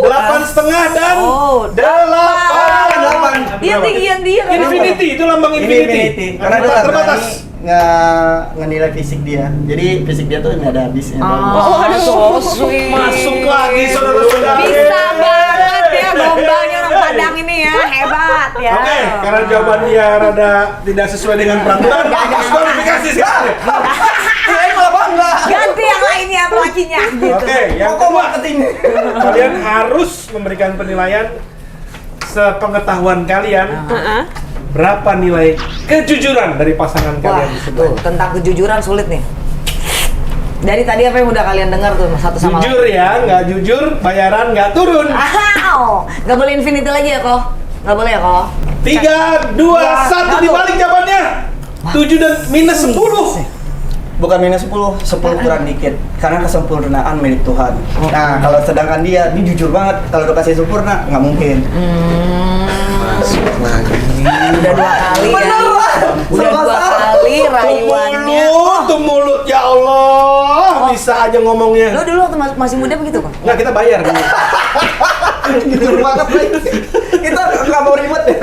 8,5 dan Oh, 8. Dia tinggian dia. Infinity, itu lambang Infinity. Karena dia tak terbatas. ngenilai fisik dia. Jadi fisik dia tuh nggak ada habisnya. Oh, so sweet. Masuk lagi saudara-saudara. Bisa banget ya gombalnya orang Padang ini ya, hebat ya. Oke, karena jawaban dia rada tidak sesuai dengan peraturan, diskualifikasi sekali. Saya malah bangga. Ganti yang lainnya pelakinya gitu. Oke, yang kedua kalian harus memberikan penilaian sepengetahuan kalian. Berapa nilai kejujuran dari pasangan Wah, kalian di sebelah? tuh tentang kejujuran sulit nih. Dari tadi apa yang udah kalian dengar tuh satu sama Jujur ya, nggak jujur, bayaran nggak turun. Nggak boleh infinity lagi ya, Ko? Nggak boleh ya, Ko? 3, 2, 1 dibalik jawabannya. 7 dan minus 10. Bukan minus 10, 10 kurang dikit. Karena kesempurnaan milik Tuhan. Nah, kalau sedangkan dia jujur banget. Kalau udah kasih sempurna, nggak mungkin. Udah 2 kali ya. Udah 2 kali rayuannya. Tuh mulut, ya Allah. Bisa aja ngomongnya. Lo dulu waktu masih muda begitu kok? Nggak, kita bayar kan? Gitu banget lagi. Kita nggak mau ribet ya.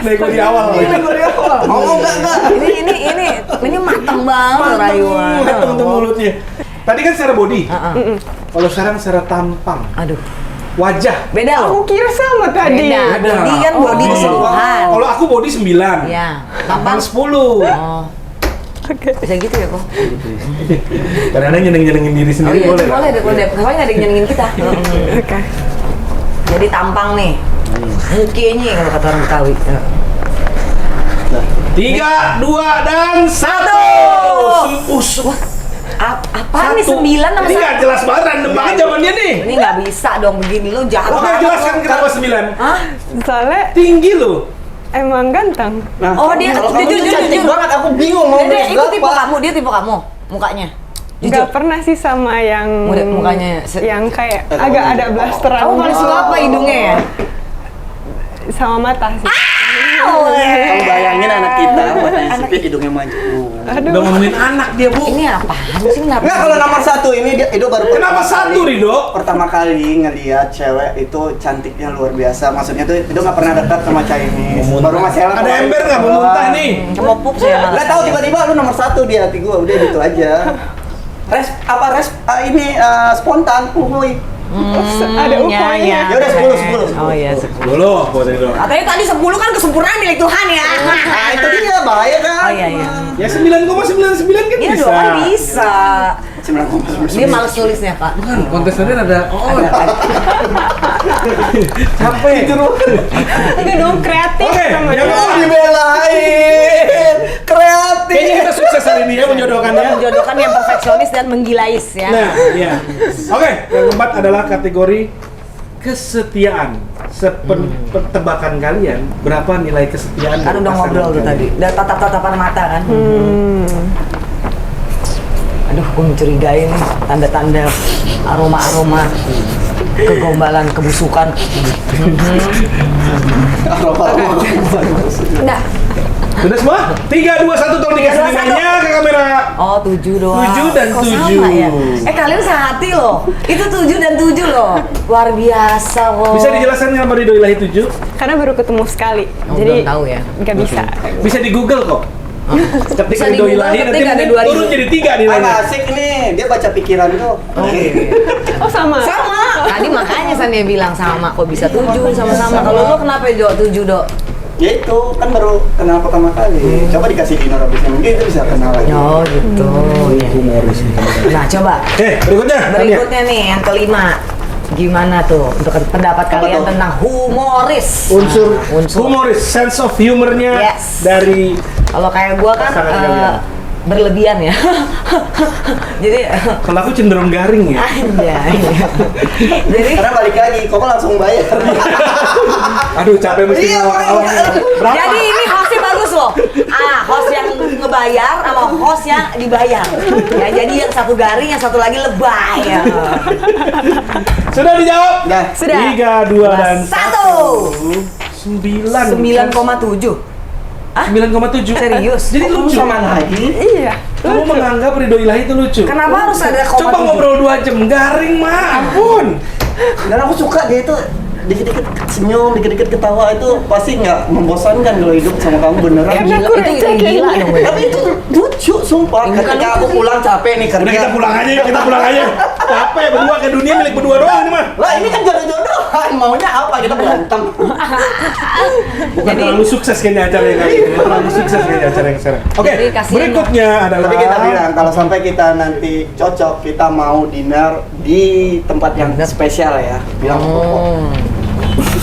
Nego di awal. Ngomong enggak. Ini matang banget rayuan. Matang tuh mulutnya. Tadi kan secara body. Kalau sekarang secara tampang. Aduh. Wajah. Beda loh. Aku kira sama tadi. Beda. Body kan body keseluruhan. Kalau aku body 9. Ya. Tampang 10. Oh. Bisa gitu ya kok? Kadang-kadang nyeneng-nyenengin diri sendiri boleh. Boleh deh, boleh. Soalnya nggak ada yang nyenengin kita. Oke. Jadi tampang nih. Mukanya kalau kata orang Betawi. 3, 2, dan 1. Apaan nih 9 sama Ini nggak jelas banget, random banget jawabannya nih. Ini nggak bisa dong begini, lu jahat Oke, banget. jelaskan kenapa 9. Hah? Soalnya Tinggi loh. emang ganteng. Nah, Oh, dia kalau kamu tuh jujur, cantik jujur. banget, aku bingung mau Dia nulis itu tipe berapa. kamu, dia tipe kamu mukanya. Gak Jujur. pernah sih sama yang Mukanya yang kayak agak ada blasteran. Kamu paling suka apa hidungnya ya? Sama mata sih. Kamu bayangin anak kita, matanya sipit, hidungnya maju. Aduh. Udah ngomongin anak dia, Bu. Ini apaan sih kenapa? Enggak, kalau nomor 1 ini dia Edo baru Kenapa pertama 1, kali- Rido? Pertama kali ngelihat cewek itu cantiknya luar biasa. Maksudnya tuh Edo nggak pernah dekat sama Chinese. Baru masalah Ada ember nggak mau muntah nih? Kamu pup saya malah. Nggak tahu tiba-tiba lu nomor 1 di hati gua, udah gitu aja. Spontan, uhuy. Ada ukurnya. Ya udah 10. Oh iya 10. Dulu, buat Rido. Katanya tadi 10 kan kesempurnaan milik Tuhan ya. Nah, itu dia bahaya kan. Oh iya iya. Ya 9,99 kan Iya bisa. dong kan bisa. 9,99. Dia males nulisnya Pak. Kan kontestannya ada capek. Itu dong kreatif Oke, sama yang dia. kedua. Dibelain, kreatif. Kayaknya kita sukses hari ini ya menjodohkannya. Menjodohkan yang perfeksionis dan menggilais ya. Nah, iya. Oke, yang keempat adalah kategori kesetiaan. Tebakan kalian, berapa nilai kesetiaan? Kan dari udah pasangan ngobrol tuh kalian? tadi. Udah tatap-tatapan mata kan. Aduh, gue mencurigai nih tanda-tanda aroma-aroma kegombalan, kebusukan. Nah, Sudah semua? 3, 2, 1, tolong dikasih 3, 2, 1. nilainya ke kamera. oh 7 doang. 7 dan Kok 7. sama ya? Kalian sehati loh. Itu 7 dan 7 loh. Luar biasa kok. Bisa dijelaskan kenapa Ridho Ilahi 7? Karena baru ketemu sekali. Oh, Jadi belum tahu ya. nggak bisa. Bisa di Google kok. Ketik Bisa Ridho di Google, Ilahi nanti ketik ada mungkin 2000. turun jadi 3 nilainya. Asik nih, dia baca pikiran tuh. Oh sama. Sama. Tadi makanya Sandia bilang sama kok bisa 7 sama-sama. Kalau lo kenapa Jo 7, Dok? Ya itu kan baru kenal pertama kali. Coba dikasih dinner habisnya mungkin itu bisa kenal lagi. Oh gitu. Iya. Humoris. Nah, coba. Oke, berikutnya. Berikutnya nih yang kelima. Gimana tuh untuk pendapat kalian tuh? tentang humoris? Unsur, Nah, unsur. humoris, sense of humornya Yes. dari Kalau kayak gua kan Pasangan kalian. berlebihan ya. Jadi kalau aku cenderung garing ya. anjay. Jadi Karena balik lagi, kok langsung bayar. Aduh, capek mesti Iya, ngawang-ngawang. Berapa? jadi ini hostnya bagus loh. Host yang ngebayar sama host yang dibayar. Ya, jadi yang satu garing, yang satu lagi lebay. Ya. Sudah dijawab? Dah. Sudah. 3, 2, dan 1. 9. 9,7. 9,7. Serius? Jadi lucu. Sama lagi. Iya. Kamu menganggap Ridho Ilahi itu lucu? Kenapa harus ada Coba 0,7? ngobrol 2 jam, garing mah, ampun. Dan aku suka dia itu dikit-dikit senyum, dikit-dikit ketawa itu pasti nggak membosankan kalau hidup sama kamu beneran. Karena aku Itu receh gila kayaknya. dong. Tapi itu lucu, sumpah. Ini bukan Ketika lucu aku sih. pulang capek nih kerja. Udah kita pulang aja yuk, kita pulang aja. Capek berdua ke dunia milik berdua doang ini mah. Lah ini kan jodoh-jodohan, maunya apa? Kita berantem. Bukan terlalu sukses kayaknya acara yang kali ini. Terlalu sukses kayaknya acara yang sekarang. Oke, Jadi kasihan berikutnya adalah Tapi kita bilang kalau sampai kita nanti cocok, kita mau dinner di tempat yang spesial ya. Bilang ke Koko.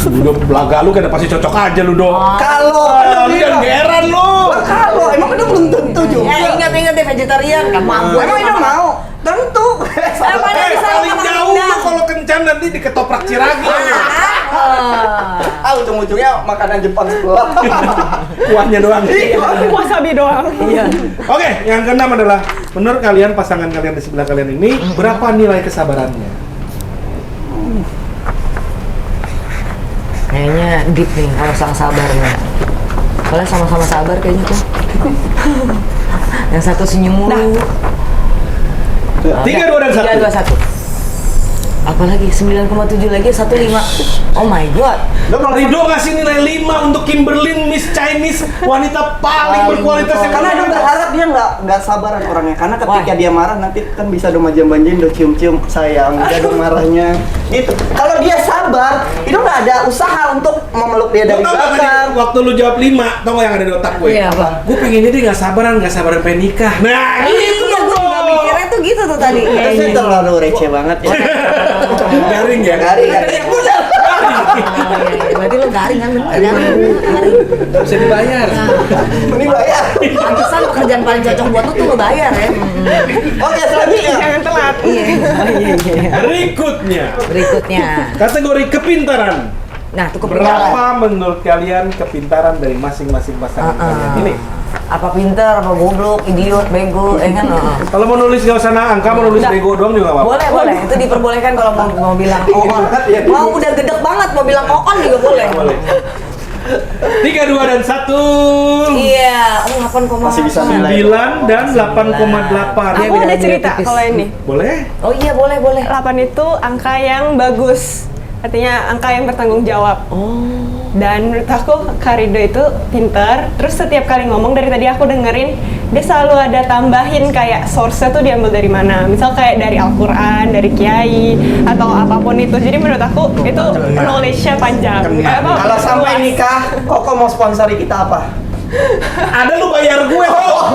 Udah belaga lu kan pasti cocok aja lu dong. Kalau Lu jangan geran lu. kalau emang itu belum tentu juga. Ingat deh vegetarian kan mampu. Emang itu mau? Tentu. Apa ada bisa Paling makan jauh lu rendang? kalau kencan nanti diketoprak Ciragi. Ujung-ujungnya makanan Jepang sebelah. Kuahnya doang. Wasabi doang. Iya. Oke, yang keenam adalah menurut kalian pasangan kalian di sebelah kalian ini berapa nilai kesabarannya? Kayaknya deep nih kalau sang sabarnya. Kalian sama-sama sabar kayaknya tuh. Yang satu senyum mulu. 3, 2, dan 1. 3, 2, 1. Apalagi 9,7 lagi 15. Oh my god. Ridho ngasih nilai 5 untuk Kimberlyn, Miss Chinese, wanita paling berkualitas yang Karena dia berharap dia nggak sabaran orangnya. Karena ketika dia marah nanti kan bisa do manjam-manjin, do cium-cium, sayang, dia do marahnya. Gitu. Kalau dia sabar, itu nggak ada usaha untuk memeluk dia dari belakang. Waktu lu jawab 5, tau gak yang ada di otak gue? Iya, apa? Gue pengennya dia gak sabaran pengen nikah. Nah, gitu Iya, gue juga mikirnya tuh gitu tuh tadi. Itu sih terlalu receh banget ya. Garing ya? Garing. Berarti lo garing kan bener kan? Garing. Bisa dibayar. Mending bayar. Pantesan pekerjaan paling cocok buat lo tuh lo bayar ya. Oke, selanjutnya. Jangan telat. Iya. Berikutnya, kategori kepintaran. Nah, tuh kepintaran. Berapa menurut kalian kepintaran dari masing-masing pasangan kalian? Ini. Apa pinter, apa goblok, idiot, bego, kan? Kalau mau nulis gak usah angka, mau nulis bego doang juga gak apa-apa. Boleh, boleh. Itu diperbolehkan kalau mau bilang koon. Mau udah gedek banget mau bilang koon juga boleh. Boleh. 3, 2, dan 1. Iya, 8,8. Masih bisa 9 dan 8,8. Aku ada cerita kalau ini. Boleh? Oh iya, boleh, boleh. 8 itu angka yang bagus. Artinya angka yang bertanggung jawab. Dan menurut aku Kak Ridho itu pinter. Terus setiap kali ngomong dari tadi aku dengerin dia selalu ada tambahin kayak source-nya tuh diambil dari mana. Misal kayak dari Al-Quran, dari Kiai atau apapun itu. Jadi menurut aku itu knowledge-nya panjang. Kalau sampai nikah, Koko mau sponsori kita apa? Ada lu bayar gue kok.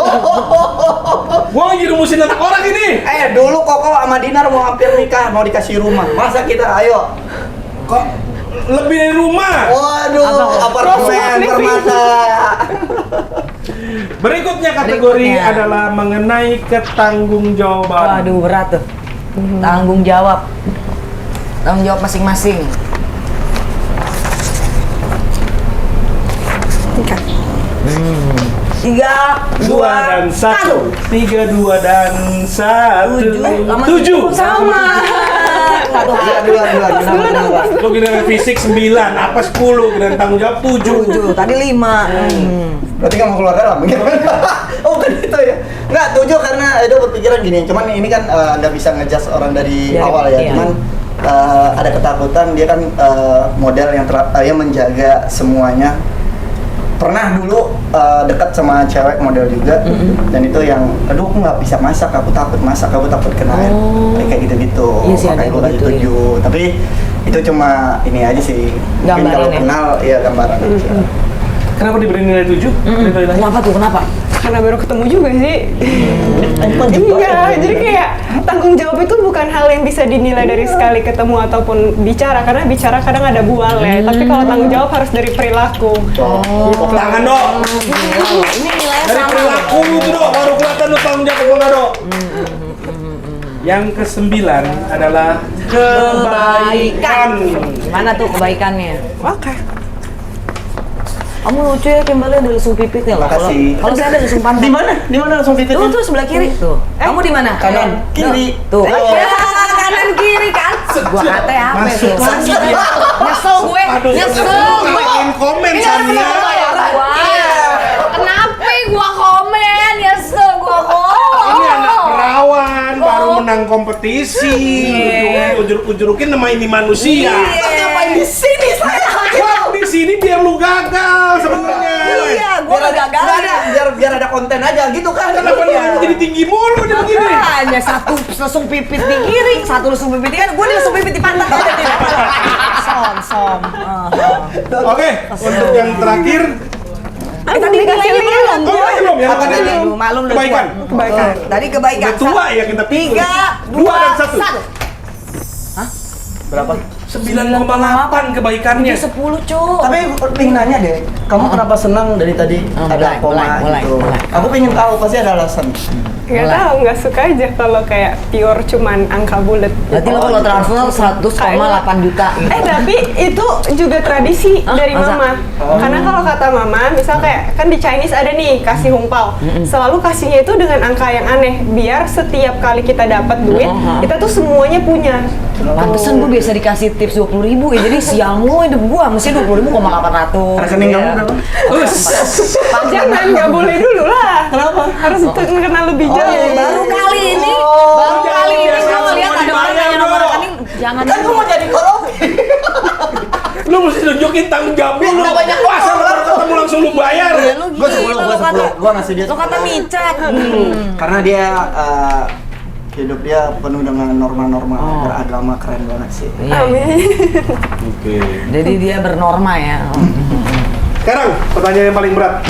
Gue lagi rumusin anak orang ini. Dulu Koko sama Dinar mau hampir nikah, mau dikasih rumah. Masa kita, ayo. Kok lebih dari rumah? Waduh, apartemen Permata. Berikutnya kategori adalah mengenai ketanggung-jawaban. Waduh, berat tuh. Tanggung jawab. Tanggung jawab masing-masing. 3, 2, dan 1. 3, 2, dan 1. 7. Sama. Dua. Lu giliran fisik 9, apa 10, giliran tanggung jawab 7. Tadi 5. Berarti kamu keluar dalam Oh kan itu ya. Enggak, 7 karena Edo berpikiran gini. Cuman ini kan nggak bisa ngejudge orang dari awal ya. Iya. Cuman ada ketakutan dia kan model yang menjaga semuanya. Pernah dulu dekat sama cewek model juga, dan itu yang, aduh aku nggak bisa masak, aku takut kena air, kayak gitu-gitu. Iya sih, makanya ada gue kasih gitu, 7. Tapi itu cuma ini aja sih. Mungkin Gambaran kalau ya? kenal ya gambaran aja. Kenapa diberi nilai 7? Kenapa tuh? Kenapa? Karena baru ketemu juga sih. Iya, jadi kayak tanggung jawab itu bukan hal yang bisa dinilai dari sekali ketemu ataupun bicara, karena bicara kadang ada bual ya. Tapi kalau tanggung jawab harus dari perilaku. Tepuk tangan dong. Ini nilainya Dari sama. perilaku lu tuh dong, baru kelihatan lu tanggung jawab apa enggak dong. Yang ke-9 adalah kebaikan. Gimana tuh kebaikannya? Oke. Kamu lucu ya, Kimberly ada lesung pipitnya loh. Makasih. Kalau saya ada lesung pantat. Di mana? Di mana langsung pipitnya? Tuh sebelah kiri tuh. Kamu di mana? Kanan, kiri. Tuh. Oh. Kanan kiri kan. Gua kata apa tuh? lagi dia. Nyesel gue. Nyesel gue. Makin komen Sania. Kenapa gua komen? Nyesel gua kok. Ini anak perawan, baru menang kompetisi. Ujuk-ujurukin nama ini manusia. Ngapain di sini saya? Wah, di sini biar lu gagal sebenarnya. Iya, gua gak gagal. Biar ada konten aja gitu kan. Kenapa dia jadi tinggi mulu dia begini? Hanya satu lesung pipit di kiri, satu lesung pipit di kanan. Gua di lesung pipit di pantat aja tidak. Som. Oke, untuk yang terakhir, Tadi nilainya belum. oh iya belum ya? Apa tadi? Malum udah Kebaikan. tua. Kebaikan. Tadi kebaikan. Udah tua ya kita pilih. 3, 2, dan 1. 1. Berapa? 9,8 kebaikannya. 10, Cuk. Tapi pengen nanya deh, kamu kenapa senang dari tadi ada koma mulai. gitu? Aku pengen tahu, pasti ada alasan. Nggak tahu, nggak suka aja kalau kayak pure cuman angka bulat. Berarti lo kalau transfer 100,8 juta gitu. Tapi itu juga tradisi dari masa? mama. Karena kalau kata mama, misal kayak kan di Chinese ada nih kasih humpau. Selalu kasihnya itu dengan angka yang aneh, biar setiap kali kita dapat duit, kita tuh semuanya punya. Pantesan gue biasa dikasih tips 20.000 ya, jadi siang lo hidup gue mesti 20.800. Rekening kamu berapa? Jangan, nggak boleh dulu lah. Kenapa? Harus kenal lebih jauh. Baru kali ini, gue ngeliat ada orang nanya nomor rekening, jangan Kan gue mau jadi korupsi. Lu mesti tunjukin tanggung jawab lu. Nggak banyak Masa lu baru ketemu langsung lu bayar. Ya lu Gue 10, gitu, gue ngasih dia lo kata 10. micet. Karena dia hidup dia penuh dengan norma-norma beragama, keren banget sih. Iya. Amin. Oke. Jadi dia bernorma ya. Sekarang pertanyaan yang paling berat.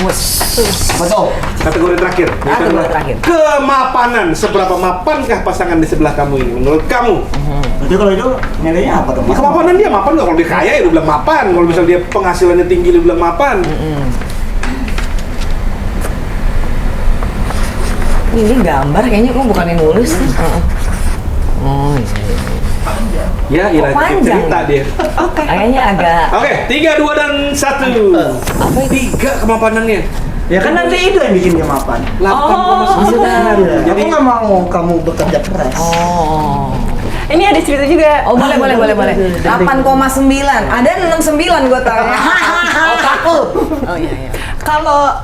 Betul. Kategori terakhir. Kategori terakhir. Kemapanan. Seberapa mapankah pasangan di sebelah kamu ini menurut kamu? Jadi kalau itu nilainya apa dong? Ya, kemapanan dia mapan nggak? Kalau dia kaya ya lu bilang mapan. Kalau misalnya dia penghasilannya tinggi lu bilang mapan. Ini gambar kayaknya gue bukan yang nulis. Oh iya. Ya, Ira panjang? cerita dia. Kayaknya agak. Oke, 3, 2, dan 1. Apa itu? 3 kemapanannya. Ya kan nanti itu yang bikin dia mapan. 8,9. Jadi aku nggak mau kamu bekerja keras. Oh. Ini ada cerita juga. Oh boleh. 8,9. Ada 69 gue tahu. Otakku. Oh iya. Kalau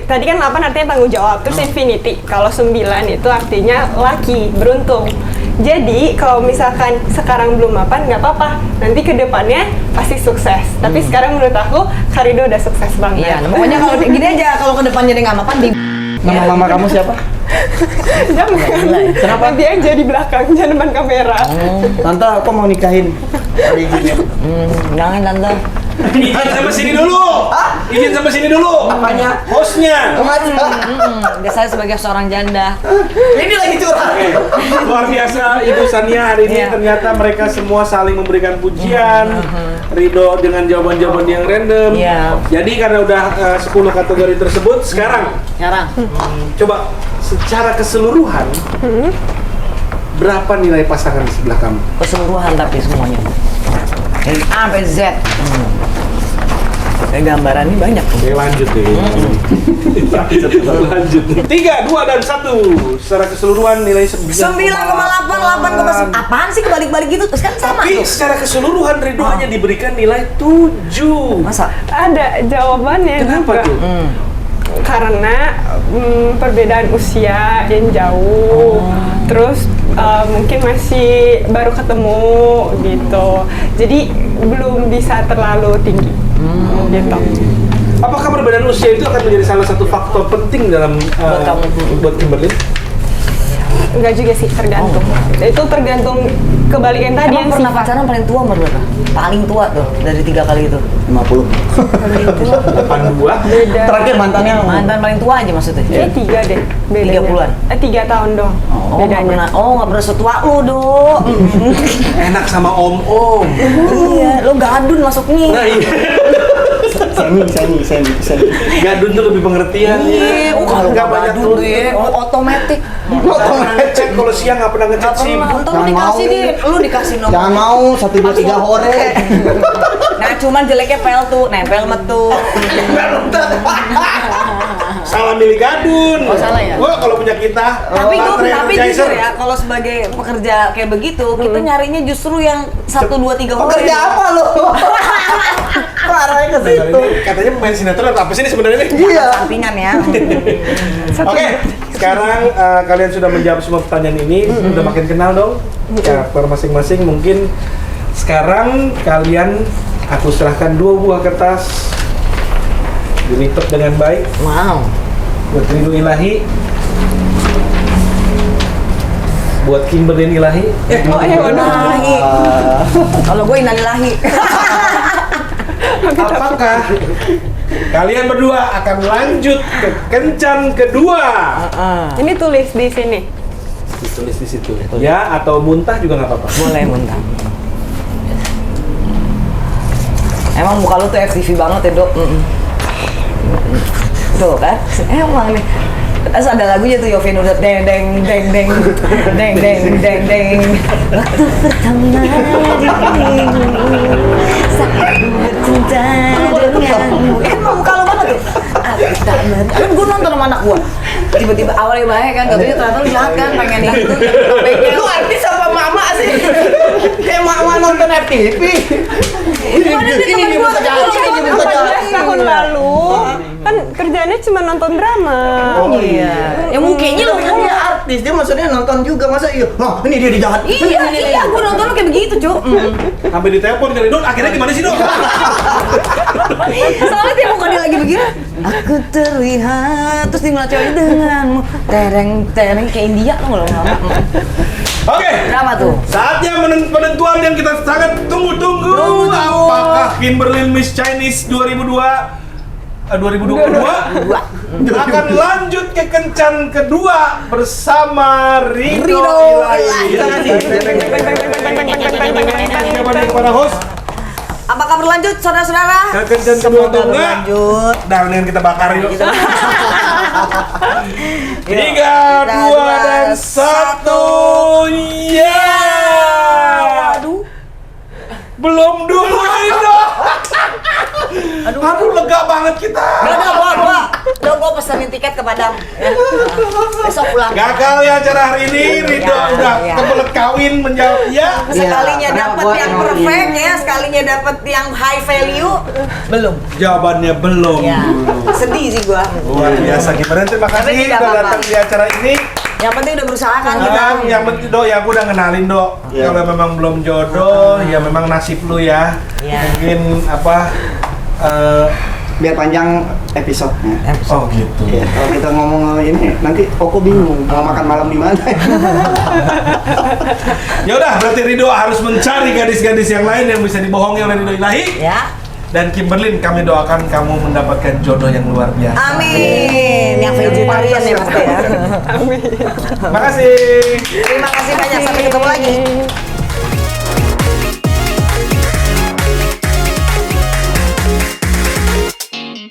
tadi kan 8 artinya tanggung jawab, terus infinity. Kalau 9 itu artinya laki, beruntung. Jadi kalau misalkan sekarang belum mapan nggak apa-apa, nanti ke depannya pasti sukses. Tapi sekarang menurut aku Karido udah sukses banget. Iya, nah, pokoknya kalau gini aja, kalau ke depannya dia nggak mapan di. Nama mama kamu siapa? Jangan. Kenapa? Nanti aja di belakang, jangan depan kamera. Tante, aku mau nikahin. Ada izinnya. Jangan tante. Izin sama sini dulu. Izin sama sini dulu. Apanya? Hostnya. Dia saya sebagai seorang janda. Ini lagi curhat. Oke, luar biasa Ibu Sania hari ini. Iya. Ternyata mereka semua saling memberikan pujian. Ridho dengan jawaban-jawaban yang random. Iya. Jadi karena udah 10 kategori tersebut, sekarang coba secara keseluruhan berapa nilai pasangan di sebelah kamu? Keseluruhan tapi semuanya. Dari A sampai Z. Kayak gambaran ini banyak. Oke, lanjut deh. Lanjut. 3, 2, dan 1. Secara keseluruhan nilai 9,8, 8,9. Apaan sih kebalik-balik gitu? Terus kan sama Tapi tuh. secara keseluruhan Ridho hanya diberikan nilai 7. Masa? Ada jawabannya Kenapa juga. tuh? Karena perbedaan usia yang jauh, terus mungkin masih baru ketemu gitu, jadi belum bisa terlalu tinggi gitu. Apakah perbedaan usia itu akan menjadi salah satu faktor penting dalam Buat kamu? buat Kimberly? Enggak juga sih, tergantung. Itu tergantung kebalikan tadi Emang yang pernah sifat. pacaran paling tua umur berapa? Paling tua tuh dari 3 kali itu. 50. 82. Beda. Terakhir mantannya Mantan paling tua aja maksudnya. Kayaknya 3 deh bedanya. 30-an? 3 tahun dong Oh nggak bedanya. pernah. Oh nggak pernah setua lu dok. Enak sama om-om. Iya, lo gadun masuknya. Nah, iya. Semi. Gadun tuh lebih pengertian. Iya, kalau nggak nggak banyak gadun tuh ya, otomatis. Nggak pernah ngecek kalau siang, nggak pernah ngecek Nggak SIM. pernah. Ntar lu Jangan dikasih mau. lu dikasih nomor. Jangan mau 1, 2, 3 hore. Nah cuman jeleknya pel tuh, nempel metu. Salah milih gadun. Oh, salah ya? Wah, kalau punya kita. Tapi jujur ya, kalau sebagai pekerja kayak begitu, kita nyarinya justru yang 1, 2, 3 hore. Kerja apa lo? Parahnya ke situ. Katanya pemain sinetron atau apa sih ini sebenarnya nih? Iya. Sampingan ya. Oke, sekarang kalian sudah menjawab semua pertanyaan ini, udah makin kenal dong karakter masing-masing. Mungkin sekarang kalian aku serahkan 2 buah kertas dilipat dengan baik Wow. buat Ridho Ilahi, buat Kimberly Ilahi. Oh iya benar. Ilahi. Kalau gue innalillahi. Apakah kalian berdua akan lanjut ke kencan kedua? Ini tulis di sini. Ditulis di situ. Ya, atau muntah juga nggak apa-apa. Boleh muntah. Emang muka lu tuh FTV banget ya dok. Tuh kan? Emang nih. Terus ada lagunya tuh Yovie Nudet deng deng deng deng deng deng deng deng. Waktu pertama dirimu saat ku bercinta denganmu. Kan mau muka lo banget tuh. Aku tak ngerti. Kan gue nonton sama anak gue. Tiba-tiba awalnya baik kan, katanya ternyata lu jahat kan, pengen itu. Lu artis apa mama sih? Kayak mama nonton FTV. Ini bukan jahat, ini bukan jahat. 14 tahun lalu kan kerjanya cuma nonton drama. Oh iya. Ya mukanya lo kan Dia artis, dia maksudnya nonton juga, masa iya? Wah, ini dia dijahat. Iya, gue nonton lo kayak begitu, Cuk. Sampai ditelepon ke Ridho, akhirnya gimana sih, Dok? Soalnya dia muka dia lagi begini. Aku terlihat, terus dia ngeliat ceweknya denganmu. Tereng, tereng kayak India lo nggak lama. Oke. Drama tuh. Saatnya penentuan yang kita sangat tunggu-tunggu. Apakah Kimberly Miss Chinese 2022 akan lanjut ke kencan kedua bersama Ridho Ilahi. Kepada host, Apakah berlanjut, saudara-saudara? ke kencan kedua atau enggak? Berlanjut. Dah, mendingan kita bakar yuk. 3, 2, dan 1. Ya. Belum dulu Ridho. Aduh, lega banget kita. Gua pesanin tiket ke Padang. Ya. Besok pulang. Gagal ya acara hari ini, Ridho udah Ya. kebelet kawin menjawab ya. Sekalinya Iya, dapat gua yang emang perfect ya, sekalinya dapat yang high value, belum. Jawabannya belum. Ya. Sedih sih gua. Luar biasa gimana? Terima kasih Tapi tidak udah apa-apa. datang di acara ini. Yang penting udah berusaha kan kita. Yang penting Dok, ya aku udah kenalin Dok. Iya. Kalau memang belum jodoh, ya memang nasib lu ya. Iya. Mungkin apa? Biar panjang episodenya. Oh gitu. Ya, kalau kita ngomong ini nanti Koko bingung mau makan malam di mana. Ya udah, berarti Ridho harus mencari gadis-gadis yang lain yang bisa dibohongi oleh Ridho Ilahi. Ya. Dan Kimberly, kami doakan kamu mendapatkan jodoh yang luar biasa. Amin. Yang vegetarian ya pasti ya. Terima kasih. Terima kasih banyak, sampai ketemu lagi.